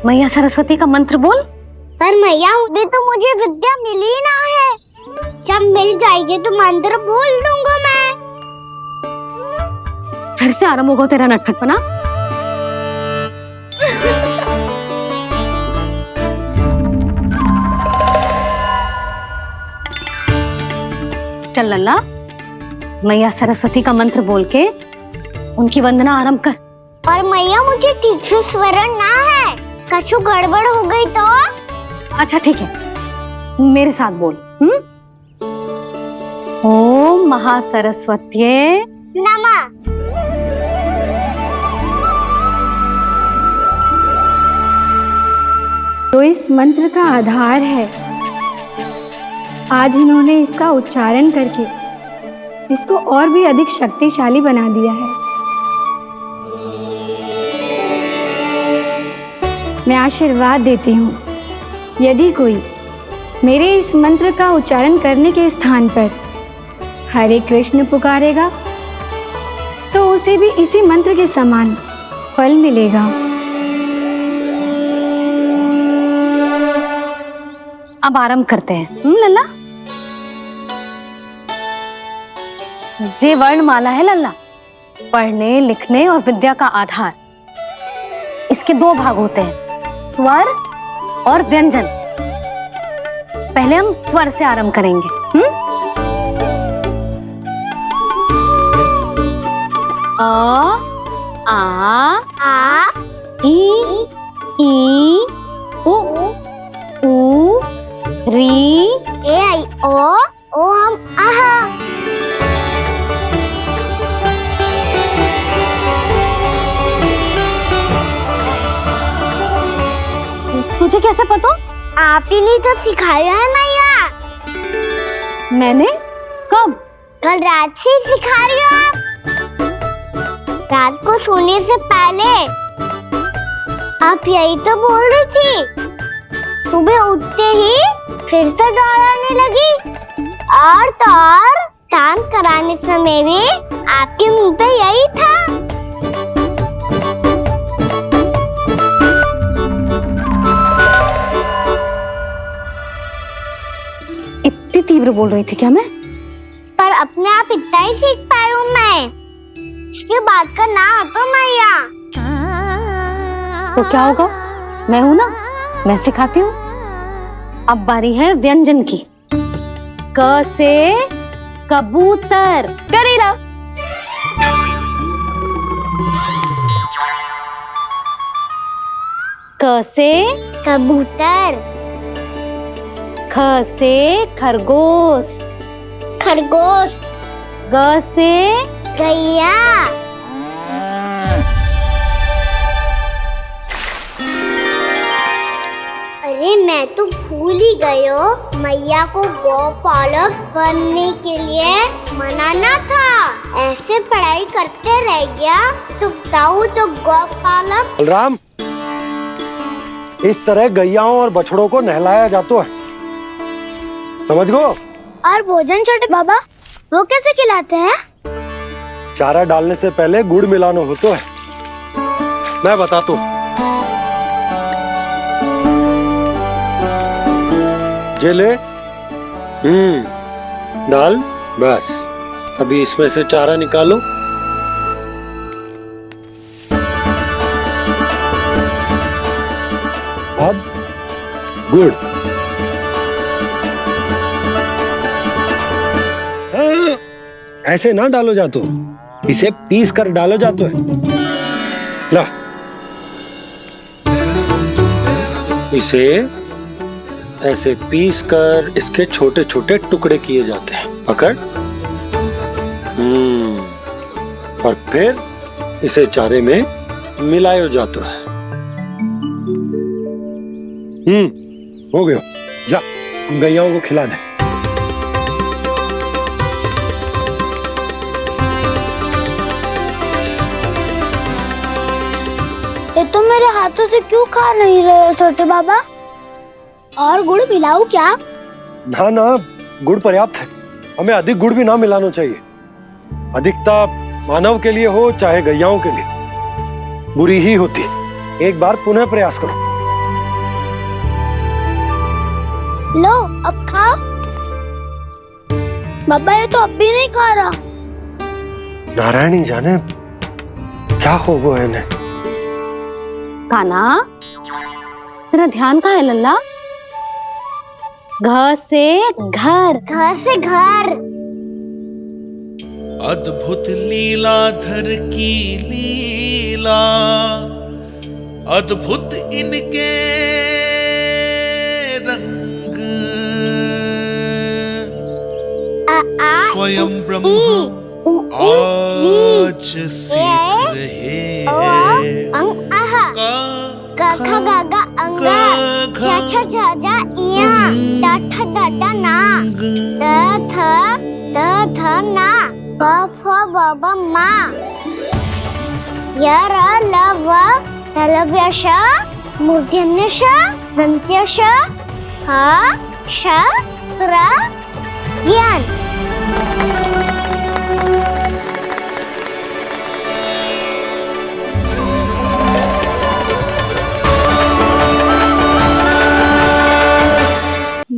मैया सरस्वती का मंत्र बोल। पर मैया, अभी तो मुझे विद्या मिली ना है। जब मिल जाएगी तो मंत्र बोल दूंगा मैं। फिर से आरंभ होगा तेरा नटखटपना। चल लल्ला, मैया सरस्वती का मंत्र बोल के उनकी वंदना आरंभ कर। और मैया मुझे ठीक से स्मरण ना है, कछु गड़बड़ हो गई तो? अच्छा ठीक है, मेरे साथ बोल। ओम महासरस्वत्ये नमः। तो इस मंत्र का आधार है। आज इन्होंने इसका उच्चारण करके इसको और भी अधिक शक्तिशाली बना दिया है। मैं आशीर्वाद देती हूँ, यदि कोई मेरे इस मंत्र का उच्चारण करने के स्थान पर हरे कृष्ण पुकारेगा तो उसे भी इसी मंत्र के समान फल मिलेगा। अब आरंभ करते हैं। लल्ला, जे वर्णमाला है लल्ला, पढ़ने लिखने और विद्या का आधार। इसके दो भाग होते हैं, स्वर और व्यंजन। पहले हम स्वर से आरंभ करेंगे। अ, आ, ई, उ, री, ए आई ओ हम आहा। तुझे कैसे पता? आप ही ने तो सिखाया है मैया। मैंने? कब? कल रात से सिखा रही हो आप। रात को सोने से पहले आप यही तो बोल रही थी। सुबह उठते ही फिर से दोहराने लगी, और तो और स्नान कराने समय भी आपके मुंह पे यही था। इतनी तीव्र बोल रही थी क्या मैं? पर अपने आप इतना ही सीख पाई हूँ मैं। इसके बाद का ना तो मैया। तो क्या होगा? मैं हूं ना, मैं सिखाती हूँ। अब बारी है व्यंजन की। क से कबूतर। करेला। क से कबूतर। ख से खरगोश। खरगोश। ग से गैया। अरे मैं तो भूल ही गई हूँ, मैया को गौपालक बनने के लिए मनाना था। ऐसे पढ़ाई करते रह गया तो बताऊँ तो गौपालक। बलराम, इस तरह गैयाओं और बछड़ों को नहलाया जाता है, समझ गो? और भोजन छोटे बाबा, वो कैसे खिलाते हैं? चारा डालने से पहले गुड़ मिलाना होता है। मैं बताता हूँ। जे ले, डाल, बस। अभी इसमें से चारा निकालो। अब गुड़। ऐसे ना डालो जातो, इसे पीस कर डालो जातो है। ला, इसे ऐसे पीस कर इसके छोटे छोटे टुकड़े किए जाते हैं। पकड़। और फिर इसे चारे में मिलाया जाता है। हो गया। जा, गैयाओं को खिला दे। ये तो मेरे हाथों से क्यों खा नहीं रहे हो छोटे बाबा? और गुड़ मिलाऊं क्या? ना ना, गुड़ पर्याप्त है। हमें अधिक गुड़ भी ना मिलाना चाहिए। अधिकता मानव के लिए हो चाहे गैयाओं के लिए बुरी ही होती। एक बार पुनः प्रयास करो। लो, अब खाओ। बाबा ये तो अब भी नहीं खा रहा। नारायणी जाने, क्या हो गया इन्हें? काना, तेरा ध्यान कहाँ है लल्ला? घर से घर, घर से घर। अद्भुत लीलाधर की लीला, अद्भुत इनके रंग, स्वयं ब्रह्मा आज सीख रहे हैं। क ख ग घ अंग, छ छ छ ज इया, ट ठ ड ड ना, द थ ना, प फ ब ब मा, य र ल व लव्य श, मूर्धन्य श, दन्त्य श, ह श र ज्ञान।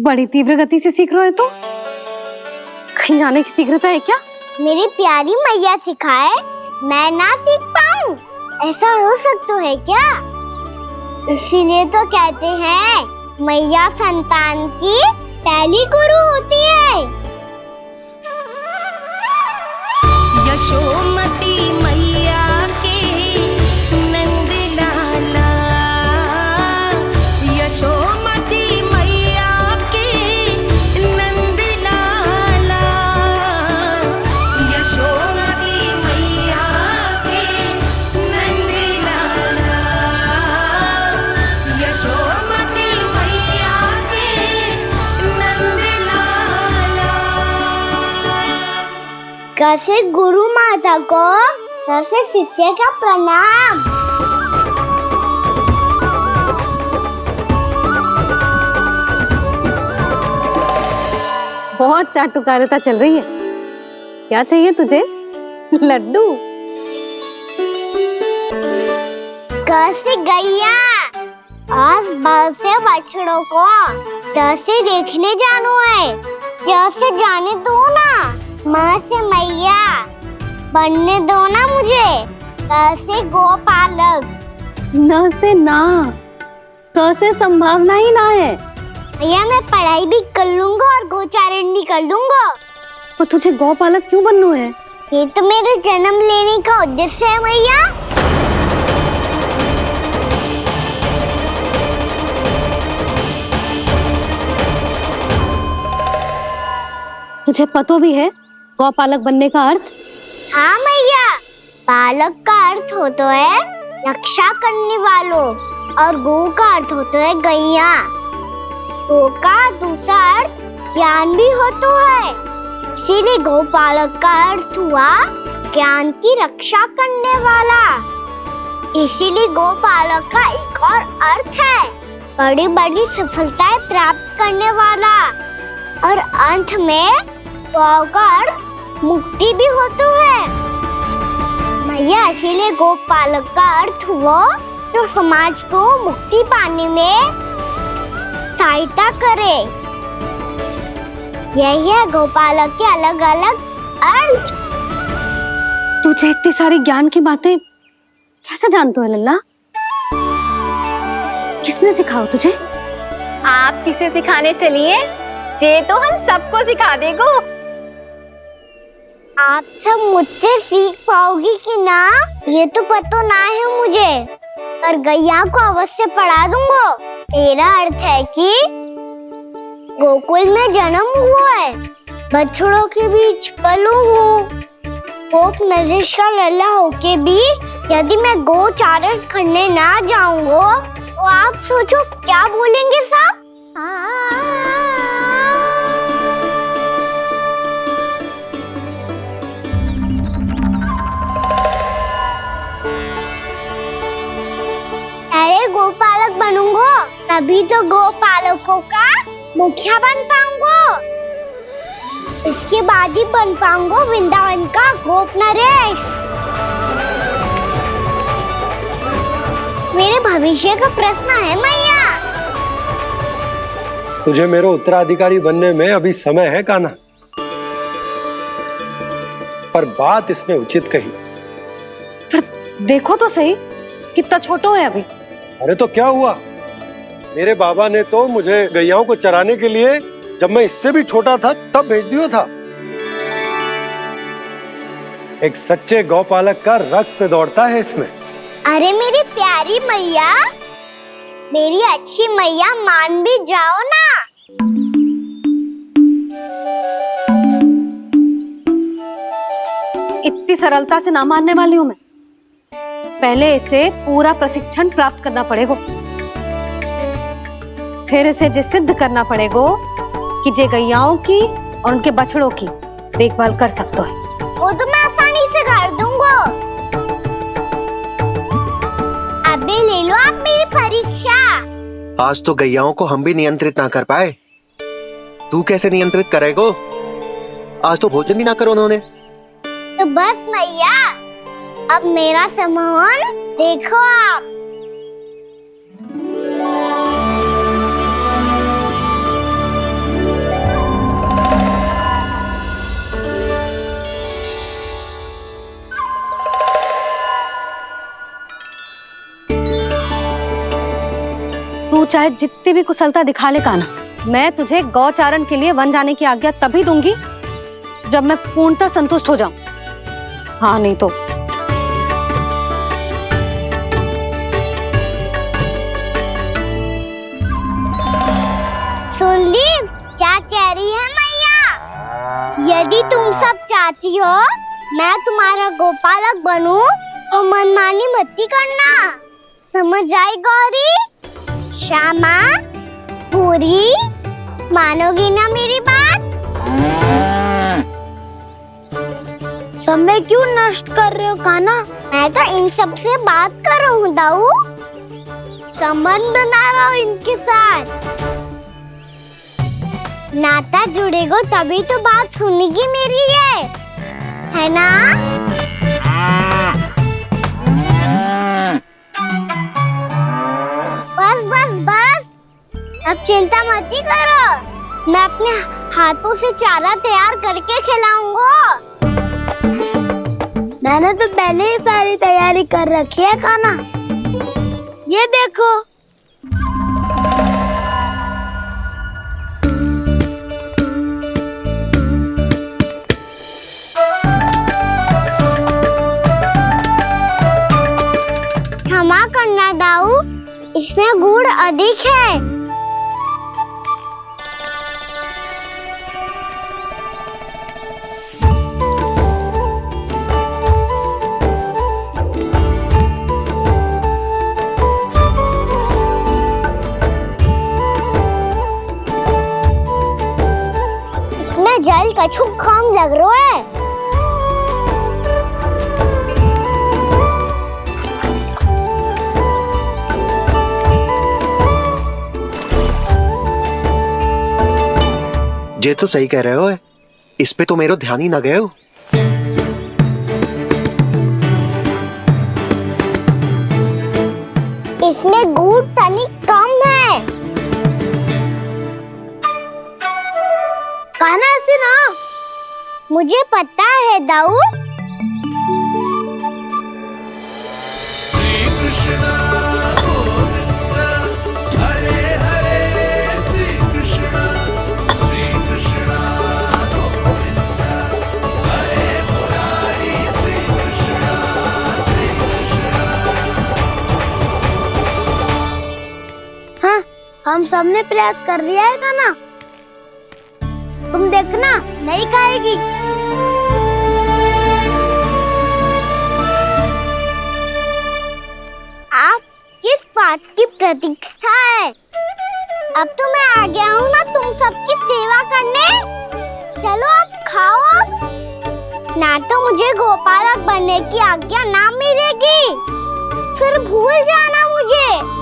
बड़ी तीव्र गति से सीख रहे हो तो कहीं जाने की शीघ्रता है क्या? मेरी प्यारी मैया सिखाए, मैं ना सीख पाऊं, ऐसा हो सकता है क्या? इसीलिए तो कहते हैं मैया संतान की पहली गुरु होती है। यशोमती मैया के नंद लाला, यशोमती मैया के नंद लाला, यशोमती मैया के नंद लाला, यशोमती मैया के नंद लाला। कैसे गुरु माता को सबसे शिष्य का प्रणाम। बहुत चाटुकारिता चल रही है। क्या चाहिए तुझे? लड्डू? कैसे गैया और बल से बछड़ों को जैसे देखने जानो है, जैसे जाने दो ना, माँ से मैया बनने दो ना मुझे। कैसे गोपालक, न से ना, स से संभावना ही ना है। भैया मैं पढ़ाई भी कर लूंगा और गोचारण भी कर दूंगा। और तुझे गौपालक क्यों बनना है? ये तो मेरे जन्म लेने का उद्देश्य है भैया। तुझे पता भी है गौपालक बनने का अर्थ? हाँ मैया, पालक का अर्थ होता है रक्षा करने वालों और गो का अर्थ होता है गैया। गो का दूसरा अर्थ ज्ञान भी होता है, इसीलिए गोपालक का अर्थ हुआ ज्ञान की रक्षा करने वाला। इसीलिए गोपालक का एक और अर्थ है बड़ी बड़ी सफलताएं प्राप्त करने वाला, और अंत में गौ का अर्थ मुक्ति भी होता है। मैया इसीलिए गोपालक का अर्थ हुआ जो समाज को मुक्ति पाने में सहायता करे। यही है गोपालक के अलग अलग अर्थ। तुझे इतनी सारी ज्ञान की बातें कैसे जानते हो लल्ला? किसने सिखाओ तुझे? आप किसे सिखाने चलिए? जे तो हम सबको सिखा देगो। आप सब मुझसे सीख पाओगी कि ना ये तो पता ना है मुझे, पर गैया को अवश्य पढ़ा दूंगा। मेरा अर्थ है कि गोकुल में जन्म हुआ है, बछड़ों के बीच पलू हूँ, गोप नरेश का लल्ला होके भी यदि मैं गोचारण करने ना जाऊंगा तो आप सोचो क्या बोलेंगे साहब? अरे गोपालक बनूंगा तभी तो गोपालकों का मुखिया बन पाऊंगा। इसके बाद ही बन पाऊंगा वृंदावन का गोप नरेश। मेरे भविष्य का प्रश्न है मैया। तुझे मेरा उत्तराधिकारी बनने में अभी समय है कान्हा, पर बात इसने उचित कही। देखो तो सही कितना छोटो है अभी। अरे तो क्या हुआ, मेरे बाबा ने तो मुझे गैयाओं को चराने के लिए जब मैं इससे भी छोटा था तब भेज दिया था। एक सच्चे गौपालक का रक्त दौड़ता है इसमें। अरे मेरी प्यारी मैया, मेरी अच्छी मैया, मान भी जाओ ना। इतनी सरलता से ना मानने वाली हूं मैं। पहले इसे पूरा प्रशिक्षण प्राप्त करना पड़ेगा, फिर इसे जे सिद्ध करना पड़ेगा कि जे गैयाओं की और उनके बछड़ों की देखभाल कर सकते है। वो तो मैं आसानी से कर दूंगा। अबे ले लो आप मेरी परीक्षा। आज तो गैयाओं को हम भी नियंत्रित ना कर पाए, तू कैसे नियंत्रित करेगो? आज तो भोजन भी ना करो उन्होंने। तो बस मैया, अब मेरा सम्मान देखो आप। तू चाहे जितनी भी कुशलता दिखा ले कान्हा, मैं तुझे गौचारण के लिए वन जाने की आज्ञा तभी दूंगी जब मैं पूर्णतः संतुष्ट हो जाऊं। हाँ नहीं तो सुन ली क्या कह रही है मैया? यदि तुम सब चाहती हो मैं तुम्हारा गोपालक बनूं तो मनमानी मत करना, समझ आई गौरी? श्यामा, पूरी, मानोगी ना मेरी बात? समय क्यों नष्ट कर रहे हो कान्हा? मैं तो इन सब से बात कर रहा हूँ दाऊ, संबंध बना रहा हूँ इनके साथ। नाता जुड़ेगा तभी तो बात सुनेगी मेरी, है ना? बस बस बस, अब चिंता मत ही करो, मैं अपने हाथों से चारा तैयार करके खिलाऊंगा। मैंने तो पहले ही सारी तैयारी कर रखी है कान्हा, ये देखो। क्षमा करना दाऊ, इसमें गुड़ अधिक है। इसमें जल कछु कम लग रहा है। जे तो सही कह रहे हो, इस पे तो मेरे ध्यान ही ना गए हो। इसमें गुड़ तनिक कम है। कान्हा ऐसे ना, मुझे पता है दाऊ। श्री कृष्ण गोविंद हरे हरे, श्री कृष्ण गोविंद हरे मुरारी, श्री कृष्ण हाँ, हम सबने प्रयास कर लिया है कान्हा, तुम देखना नहीं खाएगी। आप किस बात की प्रतीक्षा है? अब तो मैं आ गया हूँ ना तुम सबकी सेवा करने। चलो अब खाओ अब। ना तो मुझे गोपालक बनने की आज्ञा ना मिलेगी, फिर भूल जाना मुझे।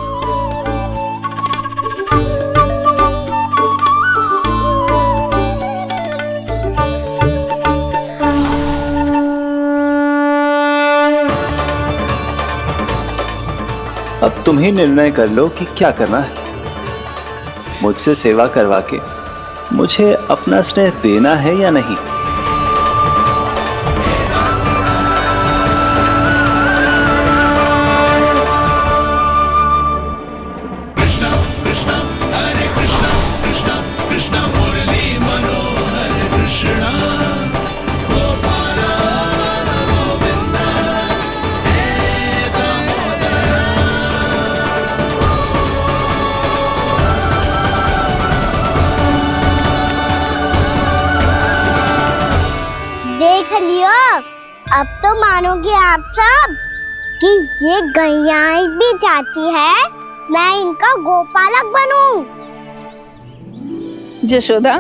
अब तुम ही निर्णय कर लो कि क्या करना है। मुझसे सेवा करवा के मुझे अपना स्नेह देना है या नहीं। मनोहर कृष्णा गोपाल गोविंद हे दामोदर। देख लियो, अब तो मानोगे आप सब कि ये गैयाएं भी चाहती है मैं इनका गोपालक बनूं। जशोदा,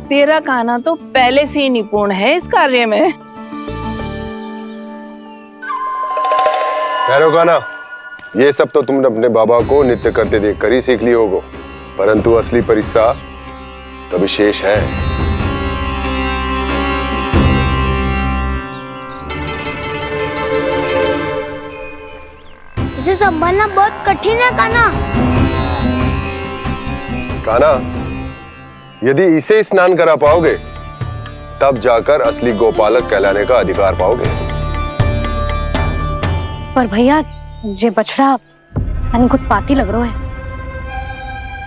तेरा कान्हा तो पहले से ही निपुण है इस कार्य में। ठहरो कान्हा, ये सब तो तुमने अपने बाबा को नृत्य करते देखकर ही सीख ली होगो, परंतु असली परिस्सा तो विशेष है। इसे संभालना बहुत कठिन है कान्हा। कान्हा, यदि इसे स्नान करा पाओगे तब जाकर असली गोपालक कहलाने का अधिकार पाओगे। पर भैया ये बछड़ा मैंने उत्पाती लग रहा है,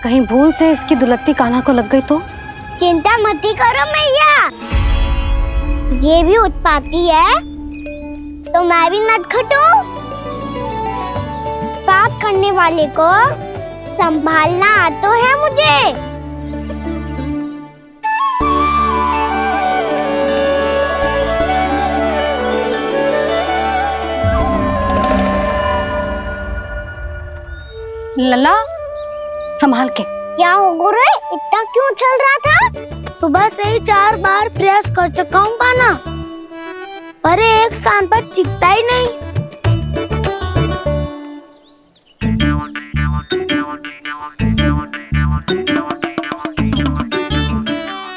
कहीं भूल से इसकी दुलत्ती कान्हा को लग गई तो? चिंता मत करो मैया, ये भी उत्पाती है तो मैं भी नटखट हूँ। पाप करने वाले को संभालना आता है मुझे। लला संभाल के। क्या हो गुरु, इतना क्यों चल रहा था? सुबह से ही 4 बार प्रयास कर चुका हूँ कान्हा, पर एक स्थान पर टिकता ही नहीं।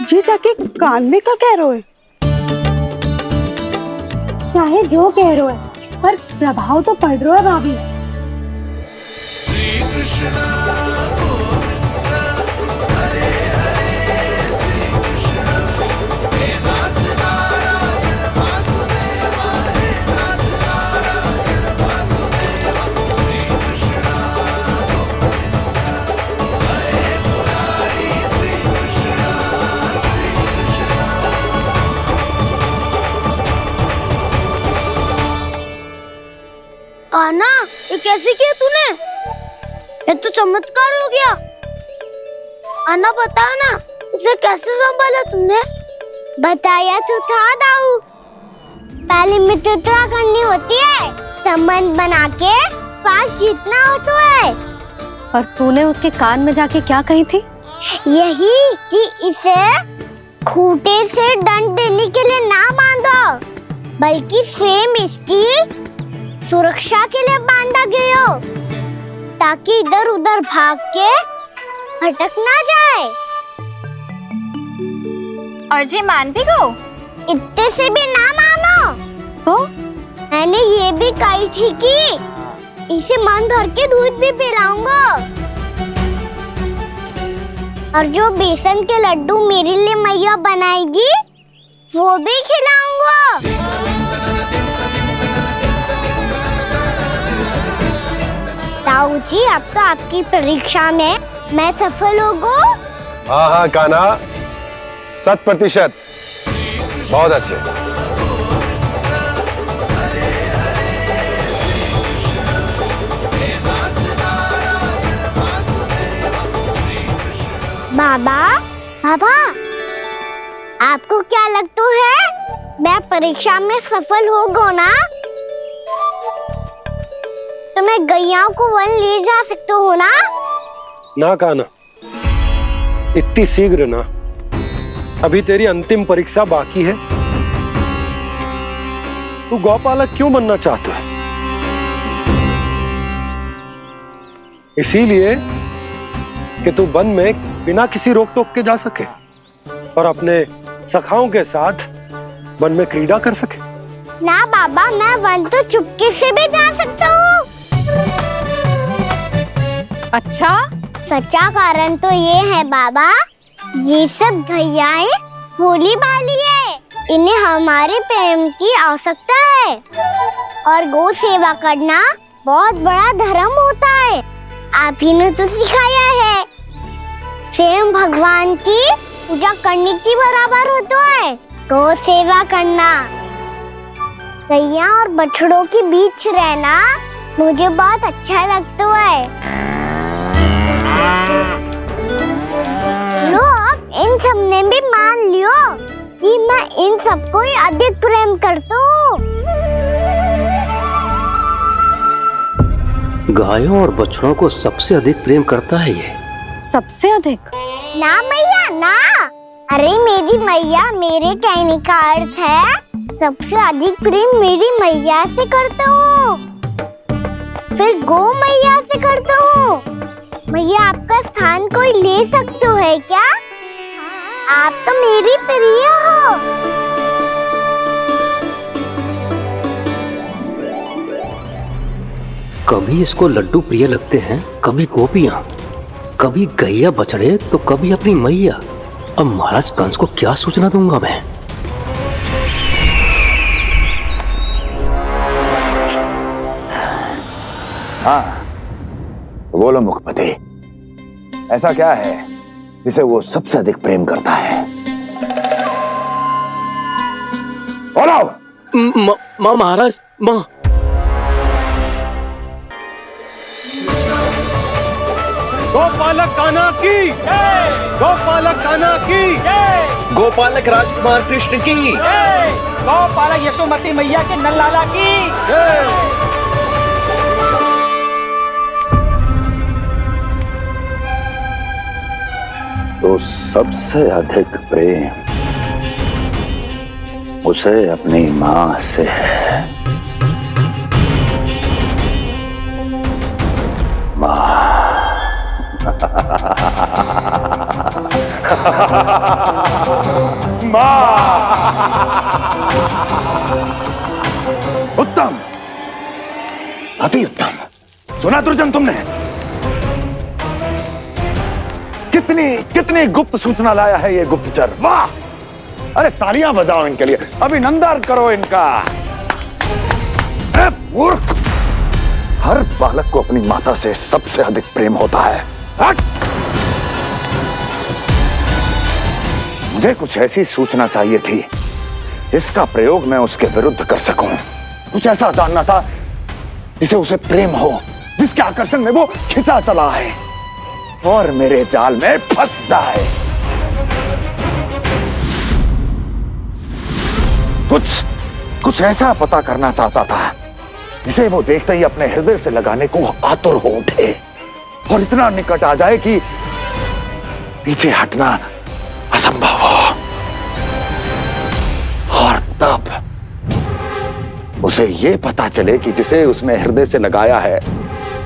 जी जाके कान में का कह रहे हो? चाहे जो कह रहे हो, पर प्रभाव तो पड़ रहा है भाभी। श्री कृष्णा गोविंद हरे हरे श्री कृष्णा हे नाथ नारायण वासुदेवा हे नाथ नारायण वासुदेवा श्री कृष्णा गोविंद हरे मुरारी श्री कृष्णा श्री कृष्णा। कान्हा, ये कैसे किया तूने? ये तो चमत्कार हो गया। अन्ना बता ना, इसे कैसे संभाला तुमने? बताया तो था दाऊ, पहले मित्रता करनी होती है, संबंध बना के पास जीतना होता है। और तूने उसके कान में जाके क्या कही थी? यही कि इसे खूंटे से दंड देने के लिए ना बांधो, बल्कि स्वयं इसकी सुरक्षा के लिए बांधा गया हो, ताकि इधर उधर भाग के भटक ना जाए। और जी मान भी गो? इतने से भी ना मानो तो? मैंने ये भी कही थी कि इसे मन भर के दूध भी पिलाऊंगा, और जो बेसन के लड्डू मेरे लिए मैया बनाएगी वो भी खिलाऊंगा। ताऊ जी, अब तो आपकी परीक्षा में मैं सफल होगा। हाँ हाँ कान्हा, 100%। बहुत अच्छे। बाबा, बाबा, आपको क्या लगता है मैं परीक्षा में सफल होगा ना? तो मैं गैयाओं को वन ले जा सकता हूँ ना? ना कान्हा, इतनी शीघ्र ना, अभी तेरी अंतिम परीक्षा बाकी है। तू गौपालक क्यों बनना चाहता है? इसीलिए कि तू वन में बिना किसी रोक टोक के जा सके और अपने सखाओं के साथ वन में क्रीड़ा कर सके। ना बाबा, मैं वन तो चुपके से भी जा सकता हूँ। अच्छा? सच्चा कारण तो ये है बाबा, ये सब गैयाएं भोली भाली है, इन्हें हमारे प्रेम की आवश्यकता है, और गौ सेवा करना बहुत बड़ा धर्म होता है। आप ही ने तो सिखाया है, स्वयं भगवान की पूजा करने की बराबर होता है। गौ सेवा करना, गैया और बछड़ों के बीच रहना मुझे बहुत अच्छा लगता है। लो, इन सब ने भी मान लियो कि मैं इन सबको ही अधिक प्रेम करता हूँ। गायों और बछड़ों को सबसे अधिक प्रेम करता है ये। सबसे अधिक? ना मैया ना, अरे मेरी मैया, मेरे कहने का अर्थ है सबसे अधिक प्रेम मेरी मैया से करता हूँ, फिर गौ मैया से करता हूँ। मैया आपका स्थान कोई ले सकते है क्या? आप तो मेरी प्रिय हो। कभी इसको लड्डू प्रिय लगते हैं, कभी गोपियां, कभी गैया बछड़े, तो कभी अपनी मैया। अब महाराज कंस को क्या सूचना दूंगा मैं? हाँ, बोलो मुखपति, ऐसा क्या है जिसे वो सबसे अधिक प्रेम करता है? बोलो। माँ महाराज, माँ। गोपालक कान्हा की, गोपालक कान्हा की, गोपालक राजकुमार कृष्ण की, गौपालक यशोमती मैया के नललाला की। तो सबसे अधिक प्रेम उसे अपनी मां से है। मां। उत्तम, अति उत्तम। सुना दुर्जन तुमने? कितनी कितनी गुप्त सूचना लाया है ये गुप्तचर। वाह! अरे तालियां बजाओ इनके लिए, अभिनंदन करो इनका। मूर्ख! हर बालक को अपनी माता से सबसे अधिक प्रेम होता है। हट! मुझे कुछ ऐसी सूचना चाहिए थी जिसका प्रयोग मैं उसके विरुद्ध कर सकूं। कुछ ऐसा जानना था जिसे उसे प्रेम हो, जिसके आकर्षण में वो खिंचा चला है और मेरे जाल में फंस जाए। कुछ ऐसा पता करना चाहता था जिसे वो देखते ही अपने हृदय से लगाने को आतुर हो उठे और इतना निकट आ जाए कि पीछे हटना असंभव हो। और तब उसे ये पता चले कि जिसे उसने हृदय से लगाया है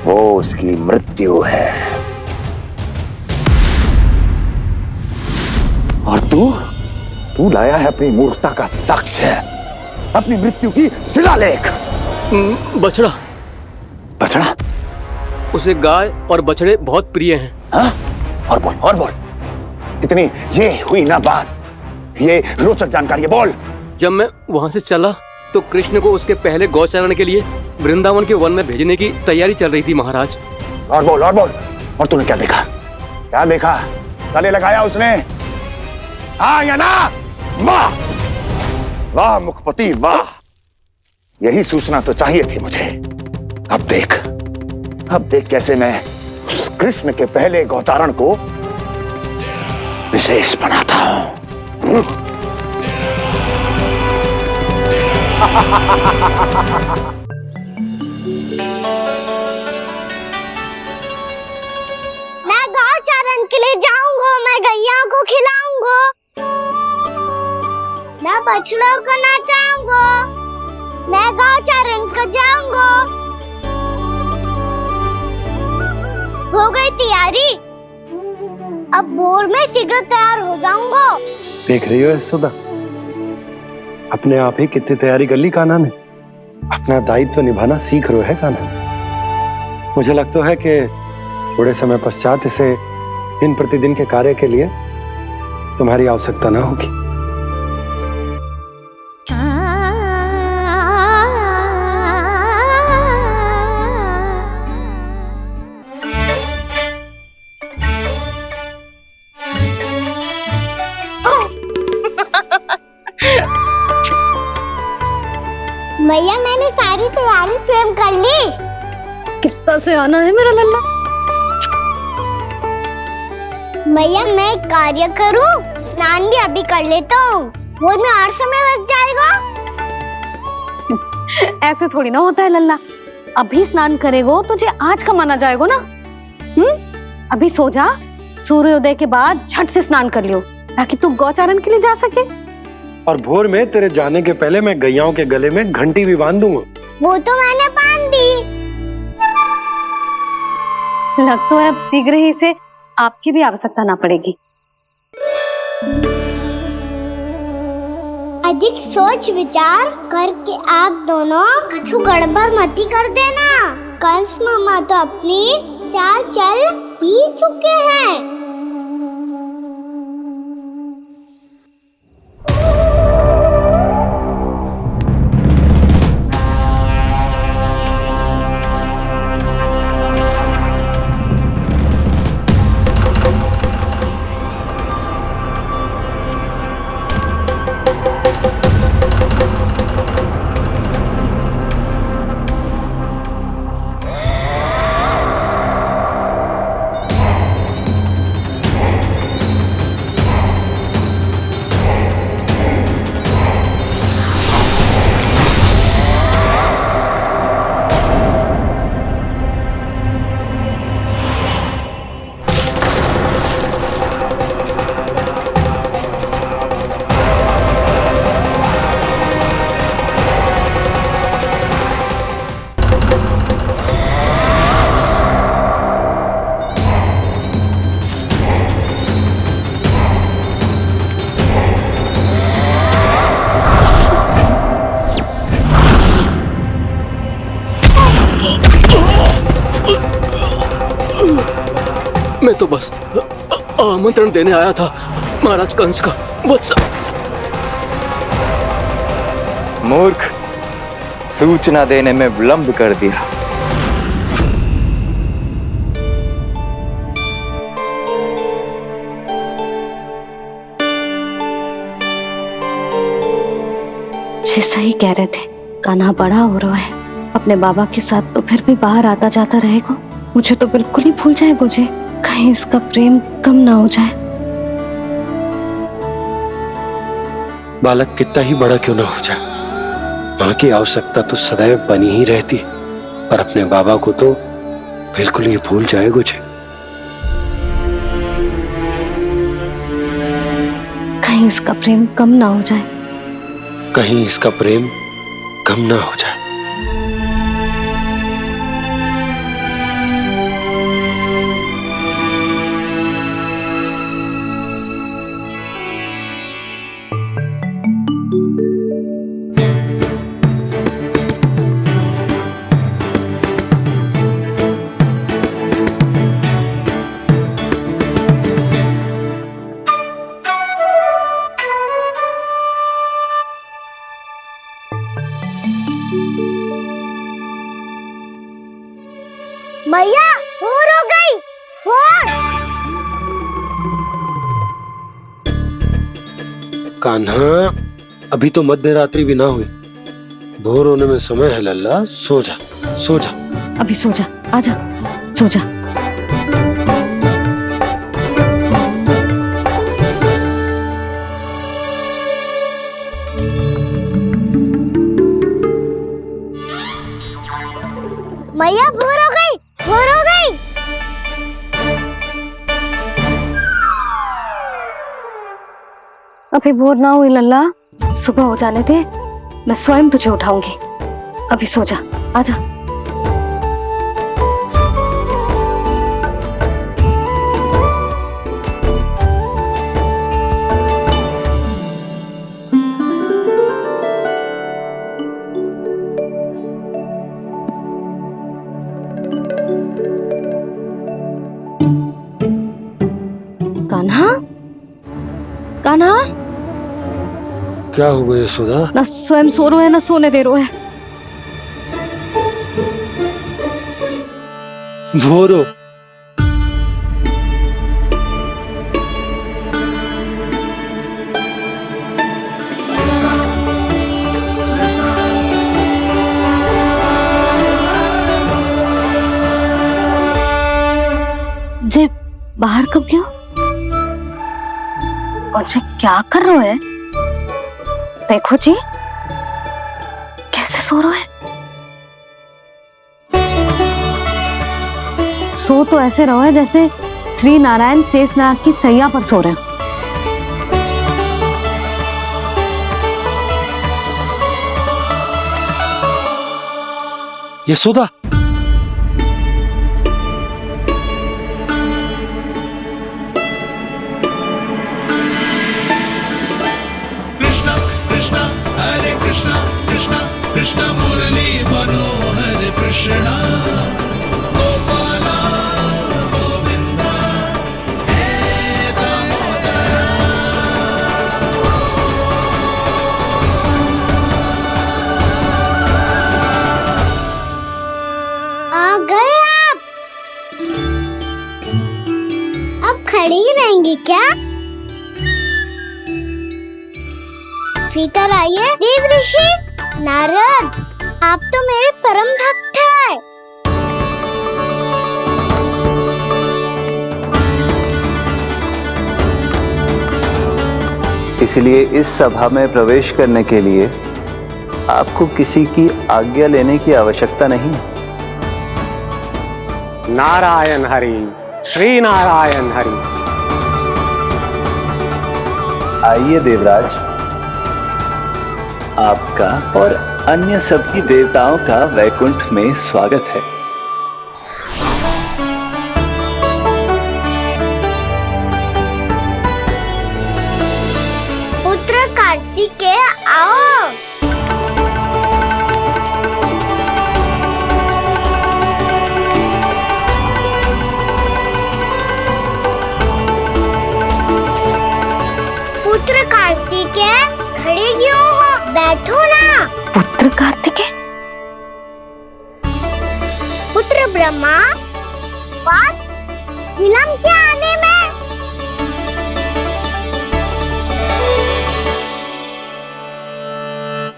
वो उसकी मृत्यु है। और तू लाया है अपनी मूर्खता का साक्ष्य, अपनी मृत्यु की शिलालेख। बछड़ा। बछड़ा? उसे गाय और बछड़े बहुत प्रिय हैं। हाँ? और बोल। कितनी ये हुई ना बात, ये रोचक जानकारी है, बोल। जब मैं वहां से चला तो कृष्ण को उसके पहले गौचारण के लिए वृंदावन के वन में भेजने की तैयारी चल रही थी महाराज। और बोल। और तूने क्या देखा? गले लगाया उसने? हाँ या ना? वाह मुखपति वाह, यही सूचना तो चाहिए थी मुझे। अब देख कैसे मैं उस कृष्ण के पहले गौचारण को विशेष बनाता हूं। मैं गौचारण के लिए जाऊंगा, मैं गैया को खिलाऊंगा, मैं बछड़ों को नचाऊंगा, मैं गौचारण को जाऊंगा। हो गई तैयारी, अब भोर में शीघ्र तैयार हो जाऊंगा। देख रही हो यशोदा, अपने आप ही कितनी तैयारी कर ली कान्हा ने। अपना दायित्व निभाना सीख रहे है कान्हा। मुझे लगता है कि थोड़े समय पश्चात इसे दिन प्रतिदिन के कार्य के लिए तुम्हारी आवश्यकता ना होगी। मैया मैंने सारी तैयारी स्वयं कर ली। कितना से आना है मेरा लल्ला? मैया मैं एक कार्य करूं, स्नान भी अभी कर लेता हूँ, वो में और समय लग जाएगा। ऐसे थोड़ी ना होता है लल्ला, अभी स्नान करेगो तुझे आज का माना जाएगा ना। अभी सो जा, सूर्योदय के बाद झट से स्नान कर लियो ताकि तू गौचारण के लिए जा सके। और भोर में तेरे जाने के पहले मैं गैयाओं के गले में घंटी भी बांध दूंगा। वो तो मैंने बांध दी। लग तो है अब शीघ्र ही से आपकी भी आवश्यकता ना पड़ेगी। अधिक सोच विचार करके आप दोनों कछु गड़बड़ मती कर देना। कंस मामा तो अपनी चाल चल ही चुके हैं। मैं तो बस आमंत्रण देने आया था महाराज कंस का वत्स। मूर्ख, सूचना देने में विलंब कर दिया। जैसा ही कह रहे थे, कान्हा बड़ा हो रहा है, अपने बाबा के साथ तो फिर भी बाहर आता जाता रहेगा। मुझे तो बिल्कुल ही भूल जाए मुझे, कहीं इसका प्रेम कम ना हो जाए। बालक कितना ही बड़ा क्यों ना हो जाए, माँ की आवश्यकता तो सदैव बनी ही रहती, पर अपने बाबा को तो बिल्कुल ही भूल जाए मुझे। कहीं इसका प्रेम कम ना हो जाए, कहीं इसका प्रेम कम ना हो जाए। मैया भोर हो गई, भोर। कान्हा, अभी तो मध्य रात्रि भी ना हुई, भोर होने में समय है लल्ला, सो जा सो जा। अभी सो जा, आजा सो जा। मैया भोर हो गई, भोर हो गई। अभी भोर ना हुई लल्ला, सुबह हो जाने दे, मैं स्वयं तुझे उठाऊंगी। अभी सो जा, आजा। कान्हा, कान्हा, क्या हो गया यशोदा? ना स्वयं सो रो है ना सोने दे रो है। भोर हो। बाहर कब क्यों? मुझे क्या कर रहे हैं? देखो जी कैसे सो रहे हैं। सो तो ऐसे रहो है जैसे श्री नारायण शेषनाग की सैया पर सो रहे हो। यशोदा, कृष्ण कृष्ण हरे कृष्ण कृष्ण कृष्ण मुरली मनोहर कृष्ण गोपाला गोविंदा हे दामोदरा। आ गए आप। अब खड़ी ही रहेंगी क्या? भीतर आइए। देव ऋषि नारद, आप तो मेरे परम भक्त हैं। इसलिए इस सभा में प्रवेश करने के लिए आपको किसी की आज्ञा लेने की आवश्यकता नहीं है। नारायण हरि, श्री नारायण हरि। आइए देवराज, आपका और अन्य सभी देवताओं का वैकुंठ में स्वागत है। पुत्र कार्तिकेय आओ। पुत्र कार्तिकेय खड़े क्यों हो? बैठो ना। पुत्र कार्तिकेय? पुत्र ब्रह्मा, बात विलंब क्या आने में?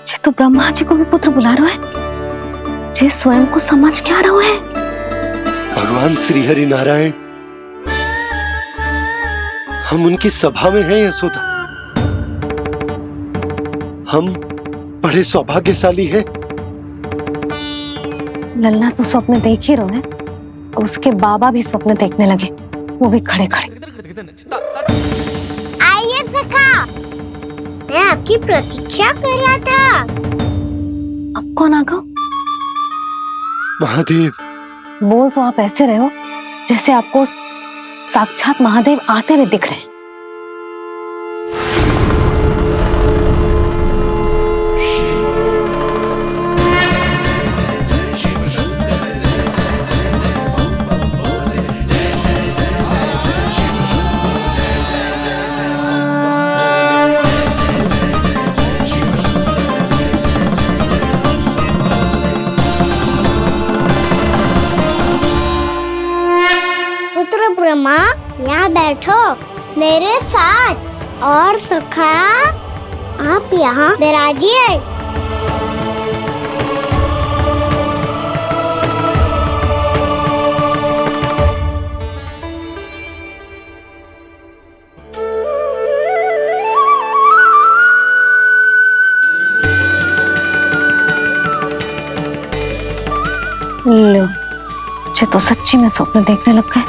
जे तो ब्रह्मा जी को भी पुत्र बुला रहे हैं, जे स्वयं को समझ क्या रहे हैं। भगवान श्री हरि नारायण, हम उनकी सभा में हैं यशोदा। हम बड़े सौभाग्यशाली हैं। लल्ला तो स्वप्न देख ही रहे हैं, उसके बाबा भी स्वप्न देखने लगे, वो भी खड़े खड़े। आइए सखा, मैं आपकी प्रतीक्षा कर रहा था। अब कौन आ गया? महादेव। बोल तो आप ऐसे रहे हो जैसे आपको साक्षात महादेव आते हुए दिख रहे हैं। पुत्र ब्रह्मा, यहाँ बैठो मेरे साथ। और सखा, आप यहाँ विराजिए। लो, मुझे तो सच्ची में स्वप्न देखने लग गए।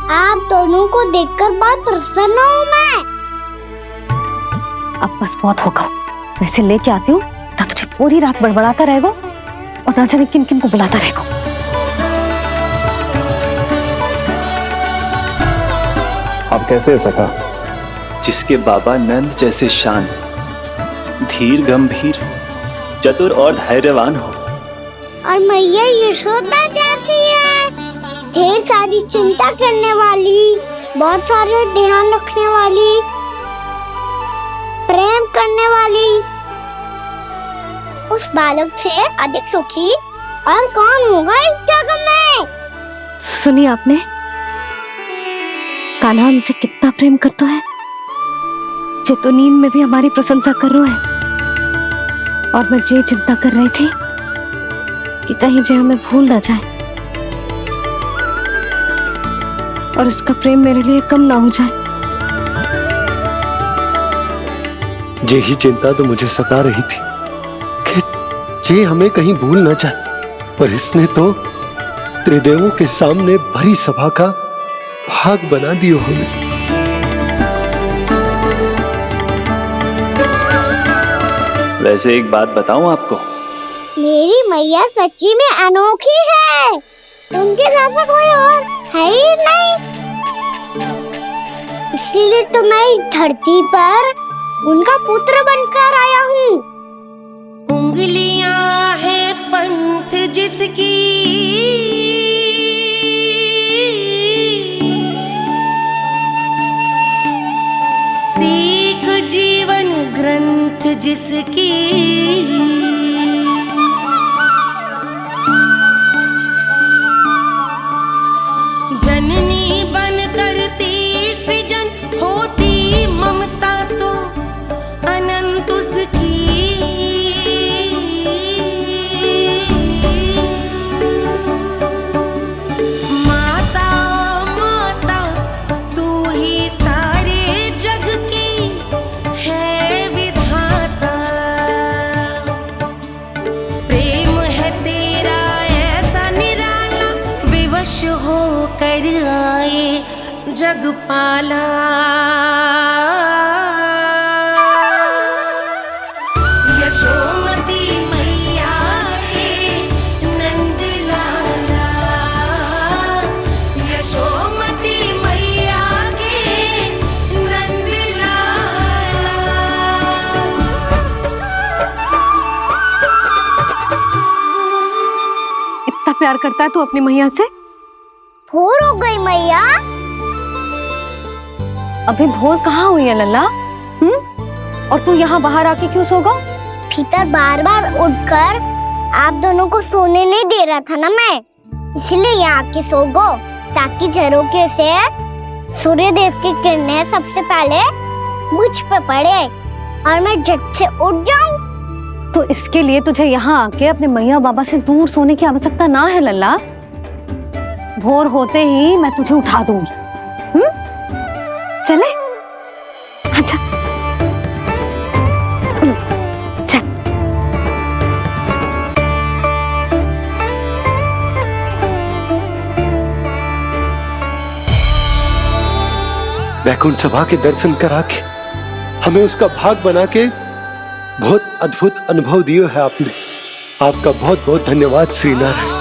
आप दोनों को देखकर बहुत प्रसन्न हूँ मैं। अब बस बहुत होगा, वैसे लेके आती हूँ तो तुझे पूरी रात बड़बड़ाता रहेगा और ना जाने किन किन को बुलाता रहेगा। आप कैसे है सखा? जिसके बाबा नंद जैसे शांत, धीर गंभीर, चतुर और धैर्यवान हो, और मैया यशोदा जैसी है, ढेर सारी चिंता करने वाली, बहुत सारे ध्यान रखने वाली, प्रेम करने वाली। उस बालक से अधिक सुखी और कौन होगा इस जगत में? सुनिए आपने, कान्हा हमसे कितना प्रेम करता है। जे तो नींद में भी हमारी प्रशंसा कर रहा है, और मैं ये चिंता कर रही थी कि कहीं जे हमें भूल ना जाए और इसका प्रेम मेरे लिए कम ना हो जाए। यही चिंता तो मुझे सता रही थी कि जे हमें कहीं भूल ना जाए, पर इसने तो त्रिदेवों के सामने भरी सभा का भाग बना दियो हमें। वैसे एक बात बताऊं आपको, मेरी मैया सच्ची में अनोखी है, उनके जैसा कोई और है ही नहीं। इसीलिए तो मैं इस धरती पर उनका पुत्र बनकर आया हूँ। उंगलियां है पंथ जिसकी, सीख जीवन ग्रंथ जिसकी, जननी बन करती सृजन होती ममता तो अनंत उसकी। माता माता तू ही सारे जग की है विधाता, प्रेम है तेरा ऐसा निराला, विवश हो कर आए जग पाला। यशोमती मैया के नंद लाला, यशोमती मैया के नंद लाला। इतना प्यार करता है तू अपनी मैया से? भोर हो गई मैया। अभी भोर कहाँ हुई है लल्ला? और तू यहाँ बाहर आके क्यों सो गया? भीतर बार बार उठकर आप दोनों को सोने नहीं दे रहा था ना मैं, इसलिए यहाँ आके सो गो, ताकि झरोखे से सूर्य देव की किरणें सबसे पहले मुझ पे पड़े और मैं झट से उठ जाऊं। तो इसके लिए तुझे यहाँ आके अपने मैया बाबा से दूर सोने की आवश्यकता ना है लल्ला। भोर होते ही मैं तुझे उठा दूंगी। चले अच्छा चल। वैकुंठ सभा के दर्शन करा के हमें उसका भाग बना के बहुत अद्भुत अनुभव दिया है आपने। आपका बहुत बहुत धन्यवाद श्री नारायण।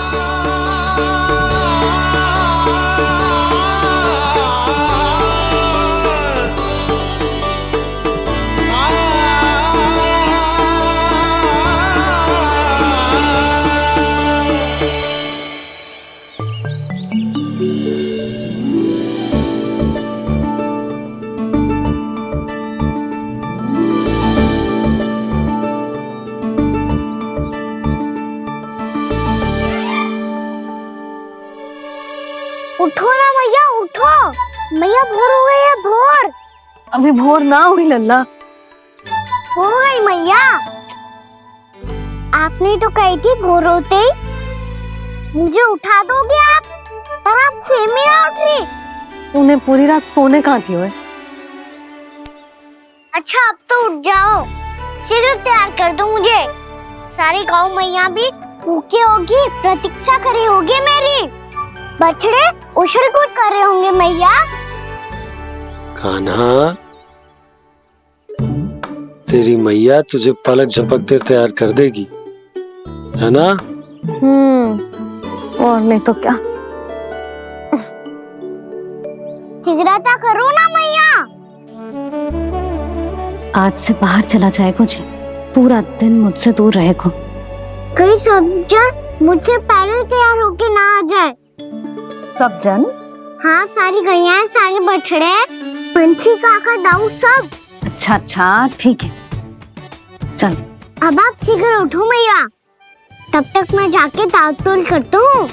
उठो ना मैया, उठो। मैया भोर हो गई है, भोर। अभी भोर ना हुई लल्ला। हो गई मैया। आपने तो कही थी भोर होते ही मुझे उठा दोगे आप, पर आप सेम ही ना उठ रही। तूने पूरी रात सोने कहाँ थी ओए? अच्छा अब तो उठ जाओ, शीघ्र तैयार कर दो मुझे। सारी गाँव मैया भी भूखी होगी, प्रतीक्षा करी होगी मेरी। बछड़े उछल कूद कर रहे होंगे मैया। कान्हा, तेरी मैया तुझे पलक झपकते तैयार कर देगी, है ना? और नहीं तो क्या। शीघ्रता करो ना मैया। आज से बाहर चला जाएगा जी, पूरा दिन मुझसे दूर रहेगा। कहीं सब जन मुझसे पहले तैयार होके ना आ जाए। सब जन? हाँ, सारी गैया, सारे बछड़े, पंछी, काका, दाऊ सब। अच्छा अच्छा ठीक है, चल। अब आप शीघ्र उठो मैया, तब तक मैं जाके ताल तोल करता हूँ।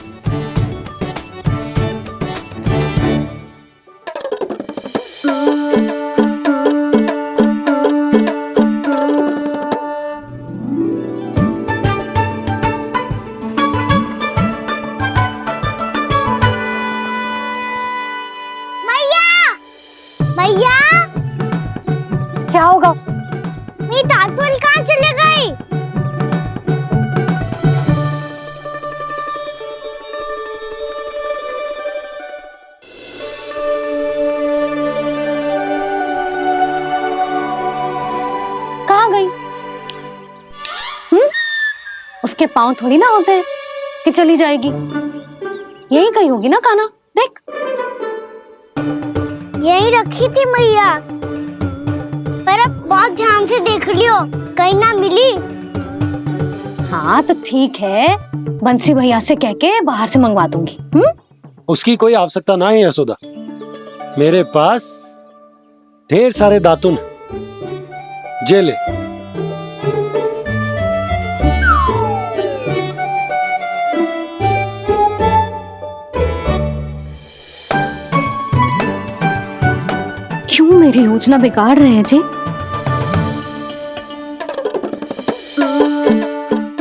उसके पाँव थोड़ी ना होते हैं कि चली जाएगी। यही कहीं होगी ना कान्हा, देख। यही रखी थी मैया, पर अब बहुत ध्यान से देख लियो, कहीं ना मिली। हाँ तो ठीक है, बंसी भैया से कह के बाहर से मंगवा दूंगी। उसकी कोई आवश्यकता ना है यशोदा, मेरे पास ढेर सारे दातुन जे ले। क्यों मेरी योजना बिगाड़ रहे हैं जी?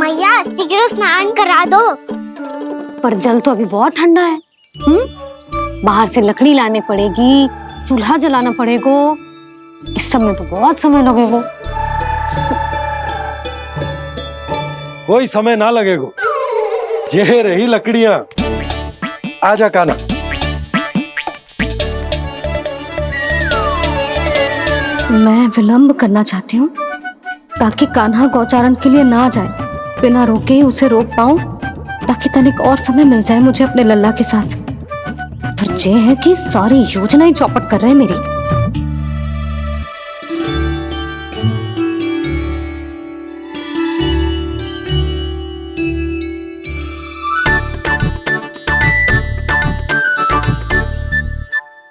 मैया शीघ्र स्नान करा दो। पर जल तो अभी बहुत ठंडा है। बाहर से लकड़ी लाने पड़ेगी, चूल्हा जलाना पड़ेगा, इस सब में तो बहुत समय लगेगा। कोई समय ना लगेगा, ये रही लकड़ियां। आजा कान्हा। मैं विलंब करना चाहती हूँ ताकि कान्हा गौचारण के लिए ना जाए, बिना रोके ही उसे रोक पाऊं, ताकि तनिक और समय मिल जाए मुझे अपने लल्ला के साथ। पर ये है कि सारी योजना ही चौपट कर रहे हैं मेरी।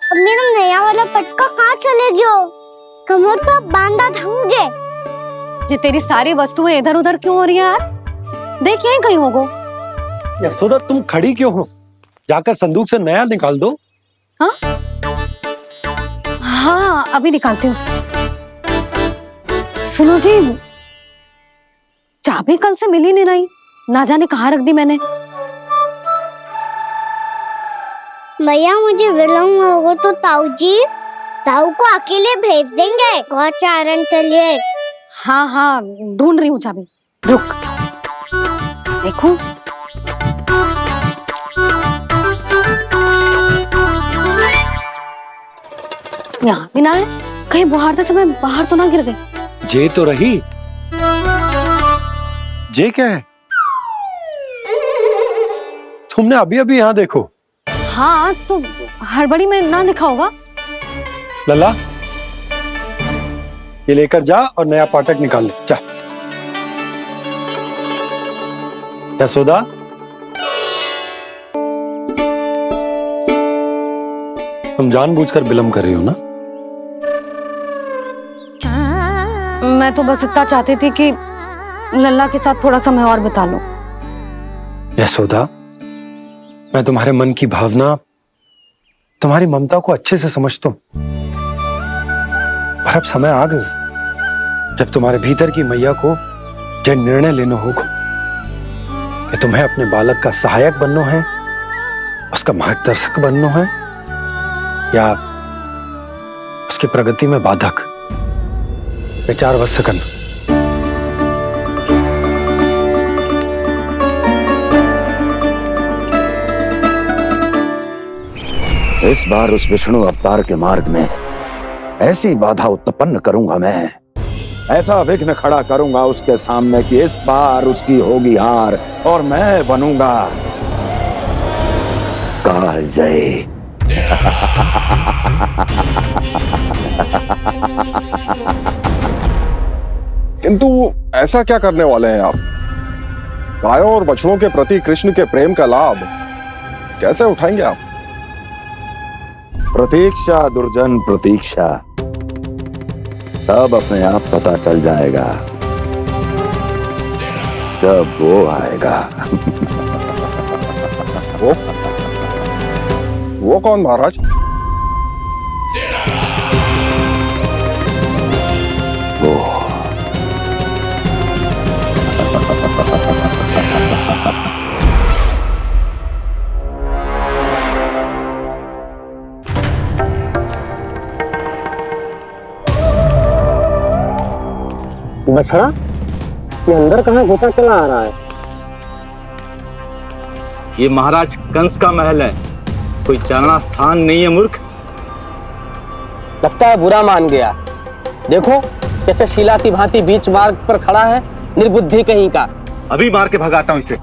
अब मेरा नया वाला पटका कहाँ चले गयो? कमर पर बांधा था मुझे। ये तेरी सारी वस्तुएं इधर उधर क्यों हो रही है आज? देख यहीं कहीं होगो। यशोदा तुम खड़ी क्यों हो? जाकर संदूक से नया निकाल दो। हाँ हाँ अभी निकालती हूँ। सुनो जी, चाबी कल से मिल ही नहीं रही, ना जाने कहाँ रख दी मैंने। मैया मुझे विलम्ब होगा तो ताऊ को अकेले भेज देंगे गौचारण के लिए। हाँ हाँ ढूंढ रही हूँ चाबी, रुक। देखूं। यहाँ भी ना है, कहीं बुहारते समय बाहर तो ना गिर गई। जे तो रही। जे क्या है? तुमने अभी अभी यहाँ देखो। हाँ तो हड़बड़ी में ना दिखा होगा। लल्ला ये लेकर जा और नया पाठक निकाल ले, जा। यशोदा तुम जानबूझकर विलंब कर रही हो ना? मैं तो बस इतना चाहती थी कि लल्ला के साथ थोड़ा समय और बिता लूं। यशोदा मैं तुम्हारे मन की भावना, तुम्हारी ममता को अच्छे से समझता हूं, पर अब समय आ गया जब तुम्हारे भीतर की मैया को जो निर्णय लेना होगा कि तुम्हें अपने बालक का सहायक बनना है, उसका मार्गदर्शक बनना है, या उसकी प्रगति में बाधक। विचार अवश्य करना। इस बार उस विष्णु अवतार के मार्ग में ऐसी बाधा उत्पन्न करूंगा मैं, ऐसा विघ्न खड़ा करूंगा उसके सामने कि इस बार उसकी होगी हार और मैं बनूंगा कालजयी। किंतु ऐसा क्या करने वाले हैं आप? गायों और बछड़ों के प्रति कृष्ण के प्रेम का लाभ कैसे उठाएंगे आप? प्रतीक्षा दुर्जन प्रतीक्षा, सब अपने आप पता चल जाएगा जब वो आएगा। वो कौन महाराज? वो बछड़ा ये अंदर कहाँ घुसा चला आ रहा है? ये महाराज कंस का महल है, कोई चारणा स्थान नहीं है मूर्ख। लगता है बुरा मान गया। देखो कैसे शिला की भांति बीच मार्ग पर खड़ा है, निर्बुद्धि कहीं का। अभी मार के भगाता हूँ इसे।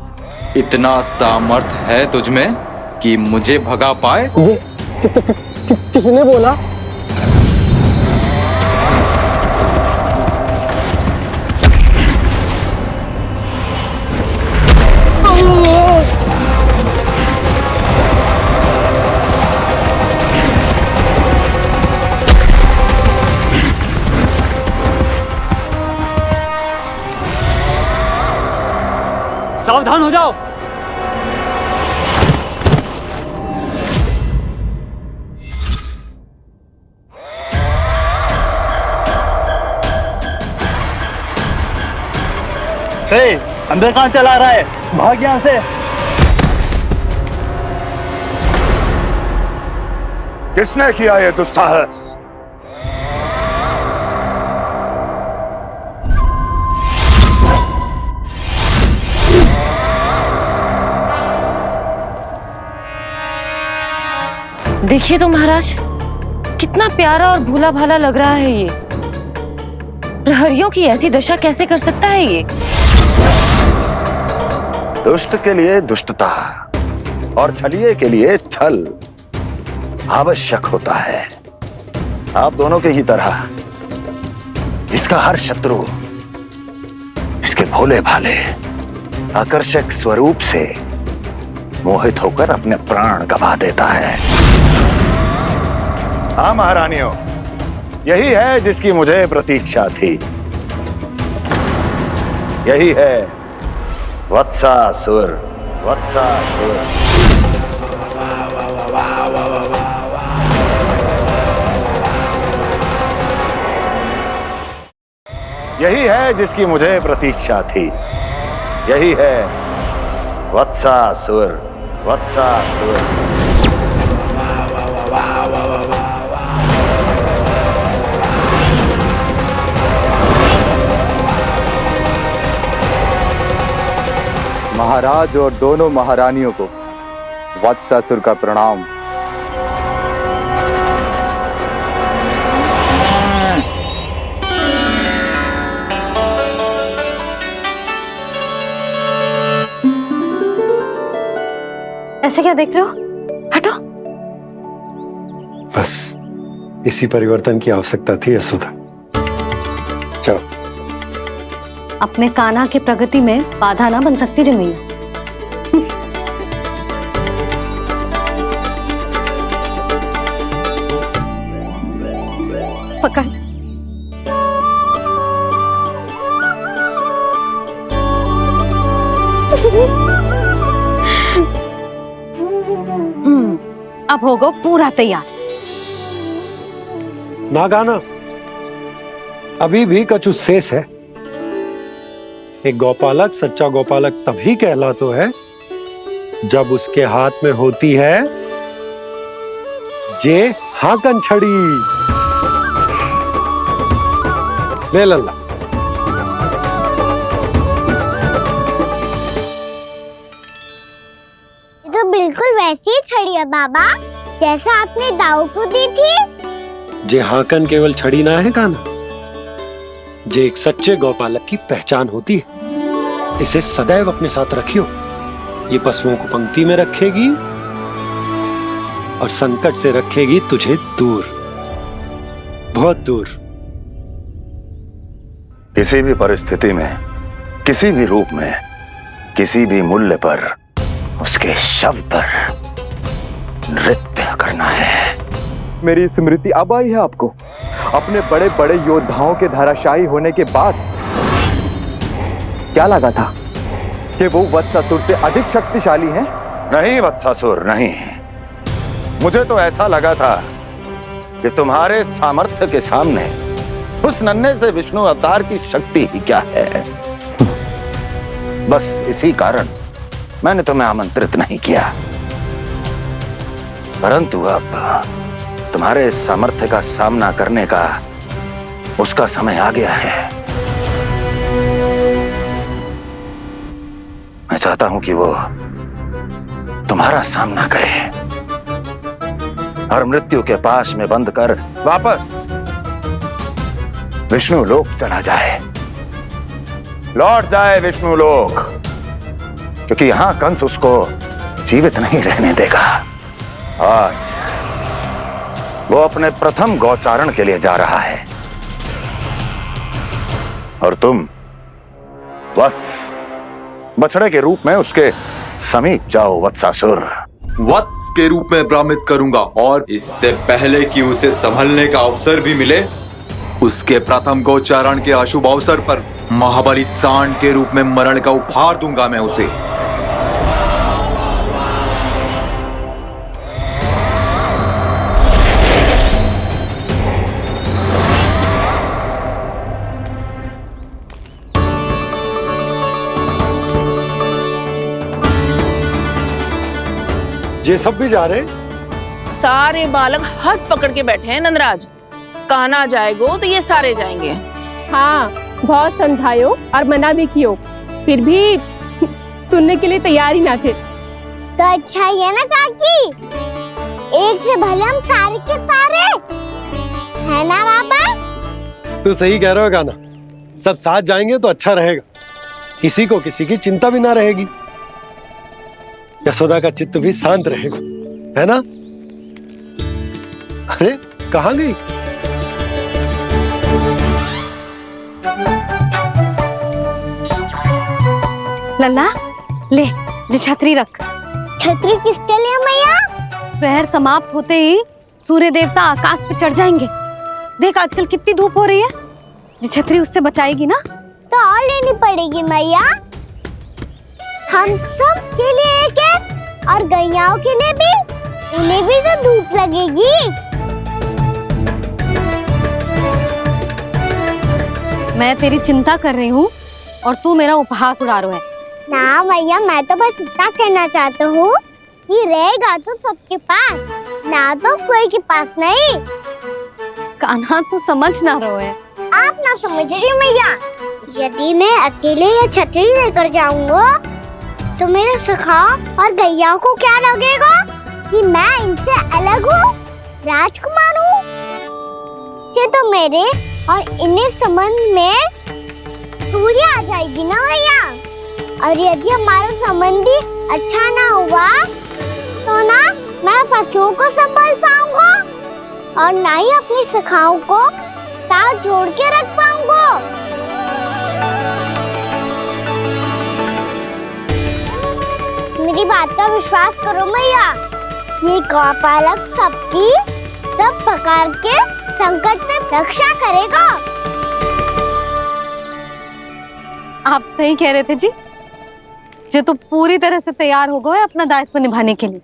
इतना सामर्थ है तुझमें कि मुझे भगा पाए? ये किसने बोला? सावधान हो जाओ। अंदर कहाँ चला रहा है? भाग यहाँ से। किसने किया ये दुस्साहस? देखिए तो महाराज, कितना प्यारा और भोला भाला लग रहा है ये। प्रहरियों की ऐसी दशा कैसे कर सकता है ये? दुष्ट के लिए दुष्टता और छलिए के लिए छल आवश्यक होता है। आप दोनों के ही तरह इसका हर शत्रु इसके भोले भाले आकर्षक स्वरूप से मोहित होकर अपने प्राण गंवा देता है। हाँ महारानियों, यही है जिसकी मुझे प्रतीक्षा थी। यही है वत्सासुर। वत्सासुर यही है जिसकी मुझे प्रतीक्षा थी। यही है वत्सासुर। वत्सासुर महाराज और दोनों महारानियों को वत्सासुर का प्रणाम। ऐसे क्या देख रहे हो? हटो। बस इसी परिवर्तन की आवश्यकता थी यशोदा। चलो। अपने कान्हा की प्रगति में बाधा ना बन सकती जमीन। पकड़। अब होगा पूरा तैयार। ना गाना, अभी भी कछु शेष है। एक गौपालक सच्चा गौपालक तभी कहलाता है जब उसके हाथ में होती है जे हाकन छड़ी। ले लल्ला। तो बिल्कुल वैसी ही छड़ी है बाबा, जैसा आपने दाऊ को दी थी। जे हाकन केवल छड़ी ना है कान्हा, जे एक सच्चे गौपालक की पहचान होती है। इसे सदैव अपने साथ रखियो। ये पशुओं को पंक्ति में रखेगी और संकट से रखेगी तुझे दूर, बहुत दूर। किसी भी परिस्थिति में, किसी भी रूप में, किसी भी मूल्य पर उसके शव पर नृत्य करना है। मेरी स्मृति अब आई है आपको? अपने बड़े बड़े योद्धाओं के धराशायी होने के बाद क्या लगा था कि वो वत्सासुर से अधिक शक्तिशाली हैं? नहीं वत्सासुर, नहीं। मुझे तो ऐसा लगा था कि तुम्हारे सामर्थ्य के सामने उस नन्हे से विष्णु अवतार की शक्ति ही क्या है। बस इसी कारण मैंने तुम्हें आमंत्रित नहीं किया। परंतु अब तुम्हारे सामर्थ्य का सामना करने का उसका समय आ गया है। मैं चाहता हूं कि वो तुम्हारा सामना करे और मृत्यु के पाश में बंद कर वापस विष्णु लोक चला जाए। लौट जाए विष्णु लोक, क्योंकि यहां कंस उसको जीवित नहीं रहने देगा। आज वो अपने प्रथम गौचारण के लिए जा रहा है और तुम वत्स, बछड़े के रूप में उसके समीप जाओ वत्सासुर। वत्स के रूप में भ्रमित करूंगा, और इससे पहले कि उसे संभलने का अवसर भी मिले, उसके प्रथम गोचारण के अशुभ अवसर पर महाबली सांड के रूप में मरण का उपहार दूंगा मैं उसे। ये सब भी जा रहे? सारे बालक हाथ पकड़ के बैठे हैं नंदराज। कान्हा जाएगो तो ये सारे जाएंगे। हाँ, बहुत समझायो और मना भी कियो, फिर भी सुनने के लिए तैयार ही ना थे। तो अच्छा ही है ना काकी, एक से भले हम सारे के सारे, है ना बाबा? तू सही कह रहे हो गाना, सब साथ जाएंगे तो अच्छा रहेगा, किसी को किसी की चिंता भी ना रहेगी, यशोदा का चित्त भी शांत रहेगा, है ना? अरे कहाँ गई? लल्ला ले, जो छतरी रख। छतरी किसके लिए मैया? प्रहर समाप्त होते ही सूर्य देवता आकाश पे चढ़ जाएंगे। देख आजकल कितनी धूप हो रही है, जो छतरी उससे बचाएगी ना। तो और लेनी पड़ेगी मैया, हम सब के लिए एक एक, और गैयाओं के लिए भी, उन्हें भी तो धूप लगेगी। मैं तेरी चिंता कर रही हूँ और तू मेरा उपहास उड़ा रहा है। ना मैया, मैं तो बस इतना कहना चाहता हूँ कि रहेगा तो सबके पास, ना तो कोई के पास नहीं। कान्हा तू समझ ना रहो है। आप ना समझ रही मैया, यदि मैं अकेले ये छतरी लेकर जाऊंगा तो मेरे सखा और गैयाओं को क्या लगेगा कि मैं इनसे अलग हूँ, राजकुमार हूँ। ये तो मेरे और इन्हें संबंध में दूरी आ जाएगी ना भैया। और यदि हमारा संबंधी अच्छा ना हुआ तो ना मैं पशुओं को संभाल पाऊंगा और ना ही अपनी सखाओं को साथ जोड़ के रख पाऊंगा। मेरी बात का विश्वास करो मैया, ये गौपालक सबकी सब प्रकार के संकट से रक्षा करेगा। आप सही कह रहे थे जी, जो तो पूरी तरह से तैयार हो गए अपना दायित्व निभाने के लिए।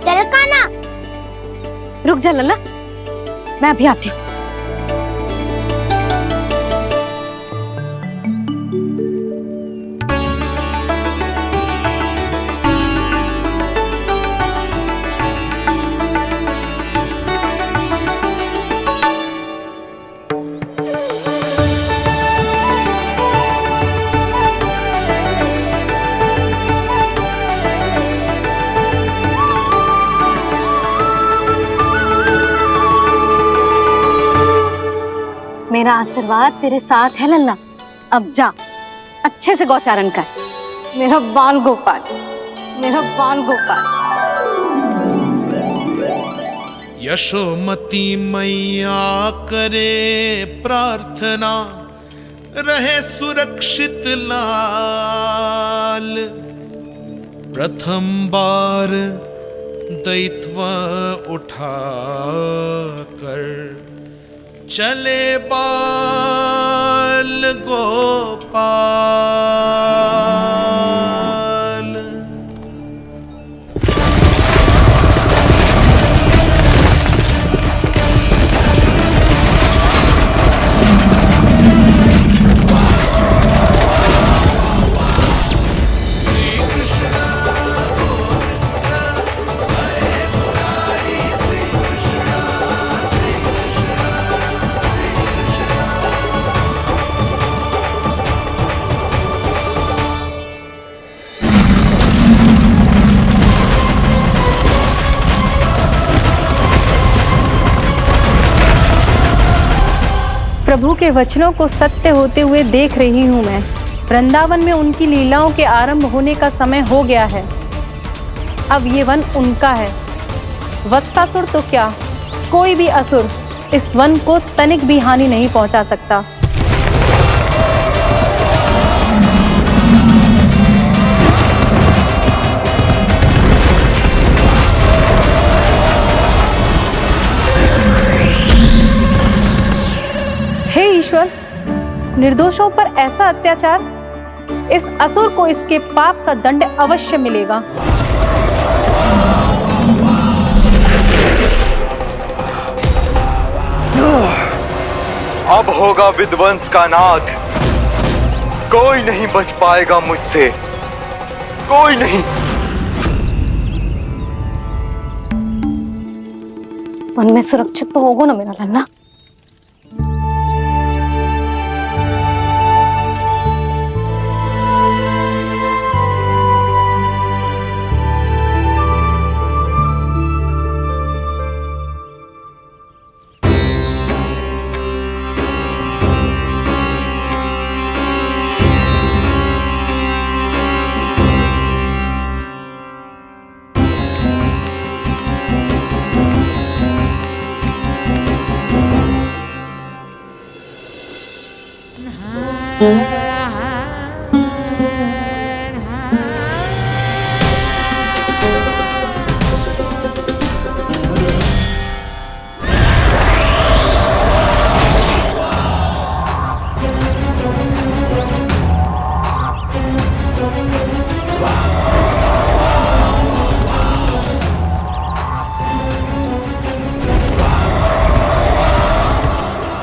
चल कान्हा। रुक जा लल्ला, मैं अभी आती हूँ। मेरा आशीर्वाद तेरे साथ है लल्ला। अब जा, अच्छे से गौचारण कर। मेरा बाल गोपाल, मेरा बाल गोपाल। यशोमती मैया करे प्रार्थना, रहे सुरक्षित लाल। प्रथम बार दैत्व उठा कर चले बाल गोपाल। प्रभु के वचनों को सत्य होते हुए देख रही हूँ मैं। वृंदावन में उनकी लीलाओं के आरंभ होने का समय हो गया है। अब ये वन उनका है। वत्सासुर तो क्या, कोई भी असुर इस वन को तनिक भी हानि नहीं पहुंचा सकता। हे ईश्वर, निर्दोषों पर ऐसा अत्याचार, इस असुर को इसके पाप का दंड अवश्य मिलेगा। अब होगा विध्वंस का नाद। कोई नहीं बच पाएगा मुझसे, कोई नहीं। वन में सुरक्षित तो होगा ना मेरा लल्ला?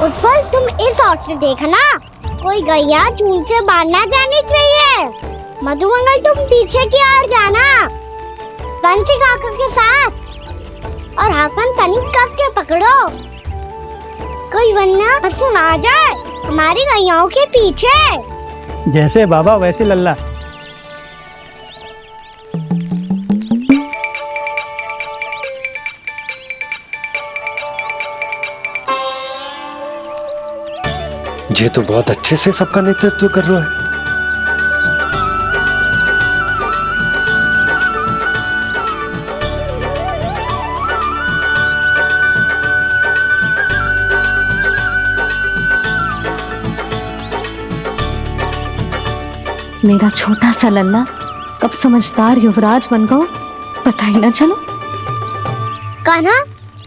उज्जवल, तुम इस ओर से देखना, कोई गैया झूठ से बाहर ना जानी चाहिए। मधुमंगल, तुम पीछे की ओर जाना, बंसी काका के साथ, और हाकन तनिक कस के पकड़ो, कोई वरना पशु ना आ जाए हमारी गैयाओं के पीछे। जैसे बाबा वैसे लल्ला। ये तो बहुत अच्छे से सबका नेतृत्व कर रहा है। मेरा छोटा सा लल्ला कब समझदार युवराज बन गो पता ही ना चलो। कान्हा,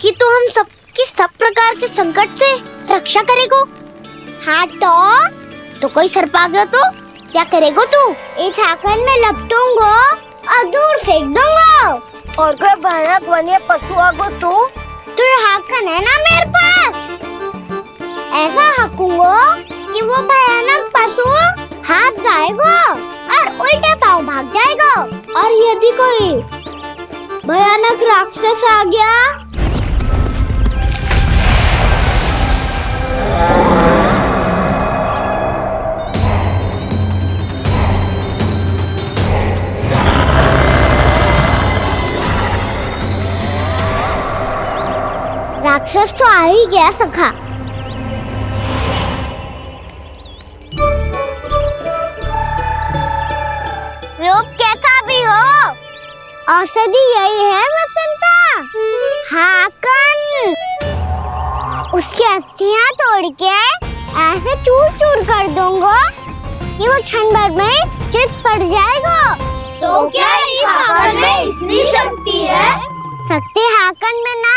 कि तू हम सबकी सब प्रकार के संकट से रक्षा करेगो। हाँ तो कोई सर्प आ गया तो क्या करेगो तू? इस हाकन में लपटूंगा और दूर फेंक दूंगा। और कोई भयानक वन्य पशु आगो तो ये हाकन है ना मेरे पास, ऐसा हाकूंगा कि वो भयानक पशु हाथ जाएगा और उल्टे पाँव भाग जाएगा। और यदि कोई भयानक राक्षस आ गया राक्षस तो आ ही गया सखा। रूप कैसा भी हो, औषधि यही है वसंता। हाकन उसकी अस्थियां तोड़ के ऐसे चूर चूर कर दूंगा कि वो क्षण भर में चित पड़ जाएगा। तो क्या इस हाकन में इतनी शक्ति है? शक्ति हाकन में ना,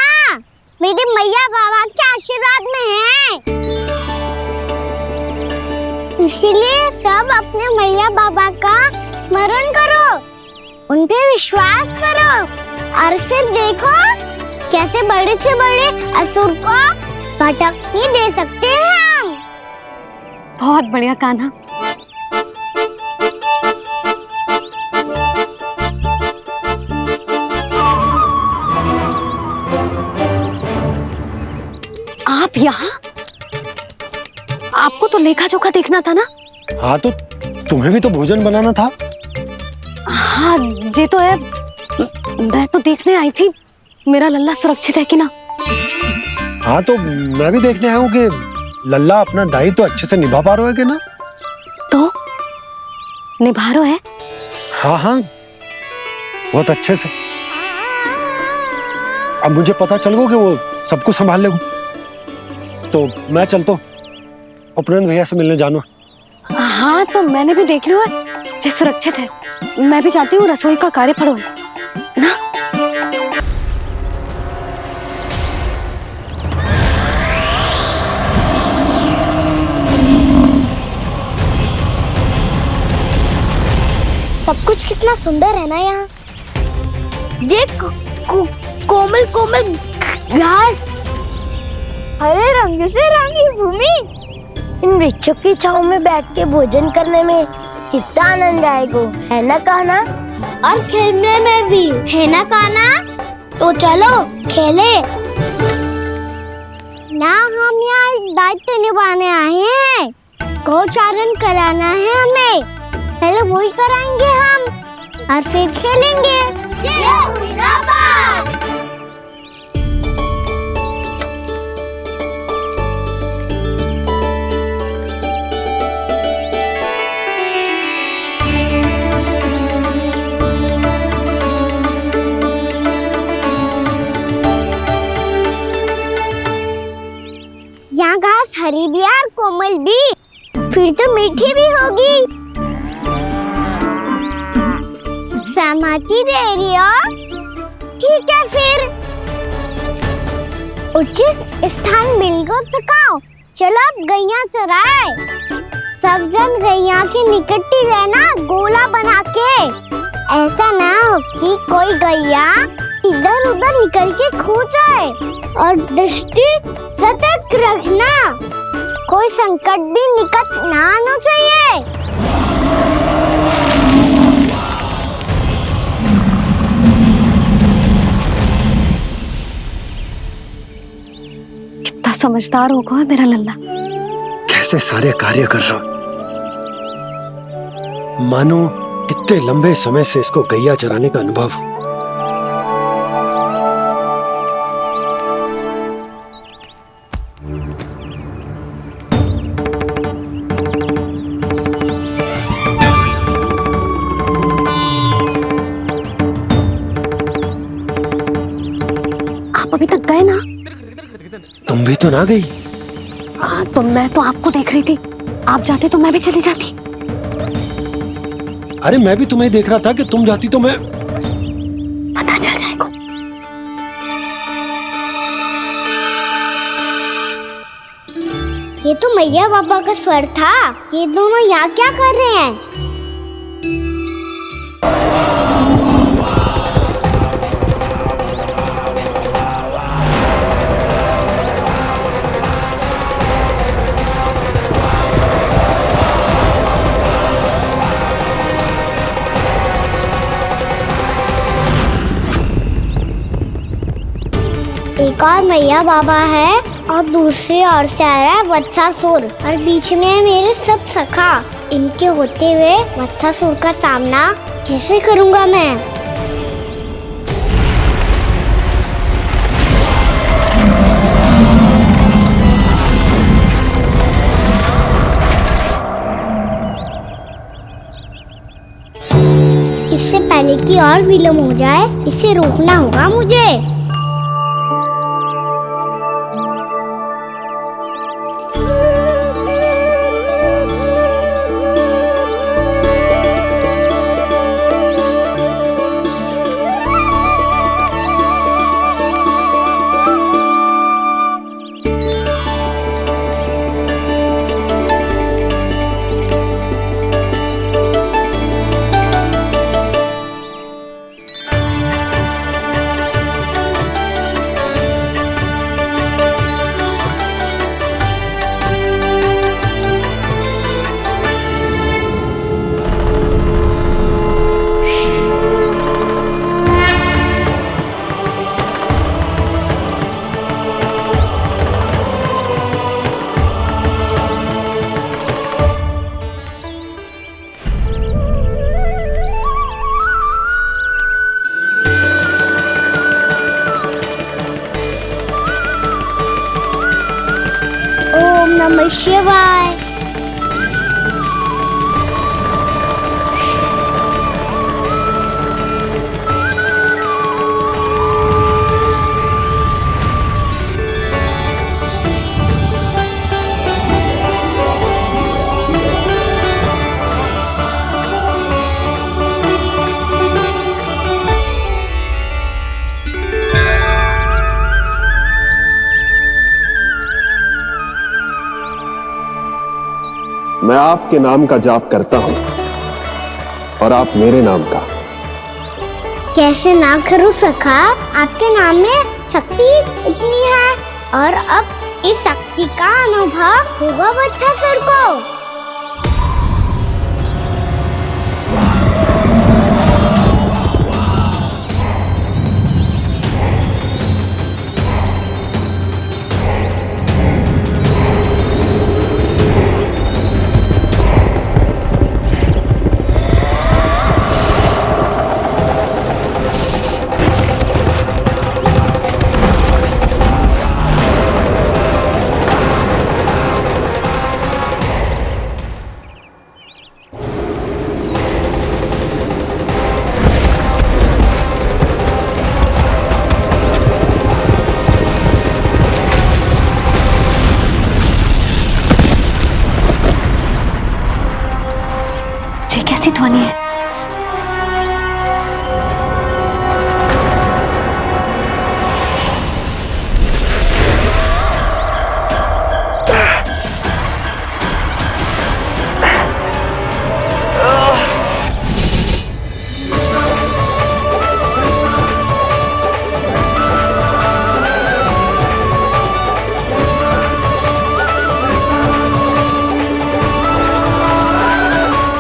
मेरे मैया बाबा के आशीर्वाद में है। इसीलिए सब अपने मैया बाबा का स्मरण करो, उन पे विश्वास करो, और फिर देखो कैसे बड़े से बड़े असुर को भटकने दे सकते हैं हम। बहुत बढ़िया कान्हा। आप यहाँ? आपको तो लेखा जोखा देखना था ना? हाँ तो तुम्हें भी तो भोजन बनाना था। हाँ ये तो है, मैं तो देखने आई थी मेरा लल्ला सुरक्षित है कि ना। हाँ तो मैं भी देखने आया हूँ कि लल्ला अपना दायित्व अच्छे से निभा पा रहे हो ना? तो निभा रहे है? हाँ हाँ, बहुत अच्छे से। अब मुझे पता चल गया कि वो सब कुछ संभाल लेगा, तो मैं चलता हूँ, उपनंद भैया से मिलने जाना। हाँ, तो मैंने भी देख लिया है, जे सुरक्षित है। मैं भी चाहती हूँ रसोई का कार्य पड़ो ना। सब कुछ कितना सुंदर है ना यहाँ। ये कोमल कोमल घास, हरे रंग से रंगी भूमि, इन वृक्षों की छांव में बैठ के भोजन करने में कितना आनंद आएगा, है ना कान्हा? और खेलने में भी, है ना कान्हा? तो चलो खेले ना। हम यहाँ एक दायित्व निभाने आए हैं, गौचारण कराना है हमें। पहले वही कराएंगे हम और फिर खेलेंगे। ये हुई ना बात। यहाँ घास हरी भी और कोमल भी, फिर तो मीठी भी होगी। सहमति दे रही हो? ठीक है फिर, उचित स्थान मिलकर सकाओ। चलो अब गैया चराए। सब जन गैया के निकट ही रहना, गोला बना के। ऐसा ना हो कि कोई गैया इधर उधर निकल के खो जाए, और दृष्टि सतर्क रखना, कोई संकट भी निकट ना आना चाहिए। कितना समझदार होगा मेरा लल्ला। कैसे सारे कार्य कर रहा, मानो कितने लंबे समय से इसको गैया चराने का अनुभव हो। आप अभी तक गए ना? तुम भी तो ना गई। तो मैं तो आपको देख रही थी, आप जाते तो मैं भी चली जाती। अरे मैं भी तुम्हें देख रहा था कि तुम जाती तो मैं। पता चल जाएगा। ये तो मैया बाबा का स्वर था। ये दोनों यहाँ क्या कर रहे हैं? एक और मैया बाबा है और दूसरी ओर से आ रहा है वत्सासुर, और बीच में है मेरे सब सखा। इनके होते हुए वत्सासुर का सामना कैसे करूंगा मैं? इससे पहले कि और विलम्ब हो जाए, इसे रोकना होगा मुझे। नमः शिवाय। मैं आपके नाम का जाप करता हूं और आप मेरे नाम का। कैसे ना करूं सखा, आपके नाम में शक्ति इतनी है और अब इस शक्ति का अनुभव होगा वत्सासुर को। ये कैसी ध्वनि है?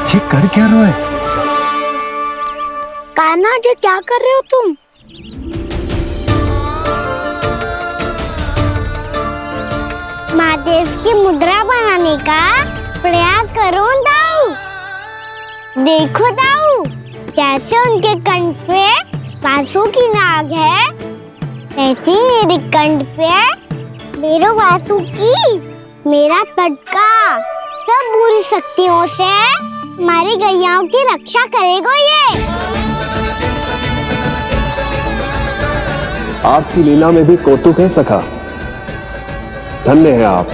ये कर क्या रहे हो? कान्हा जी क्या कर रहे हो तुम? महादेव की मुद्रा बनाने का प्रयास करो दाऊ। देखो दाऊ, जैसे उनके कंठ पे वासु की नाग है, ऐसे ही मेरे कंठ पे मेरे वासु की मेरा पटका सब बुरी शक्तियों से हमारी गैयाओं की रक्षा करेगा ये। आपकी लीला में भी कौतुक है सखा, धन्य है आप।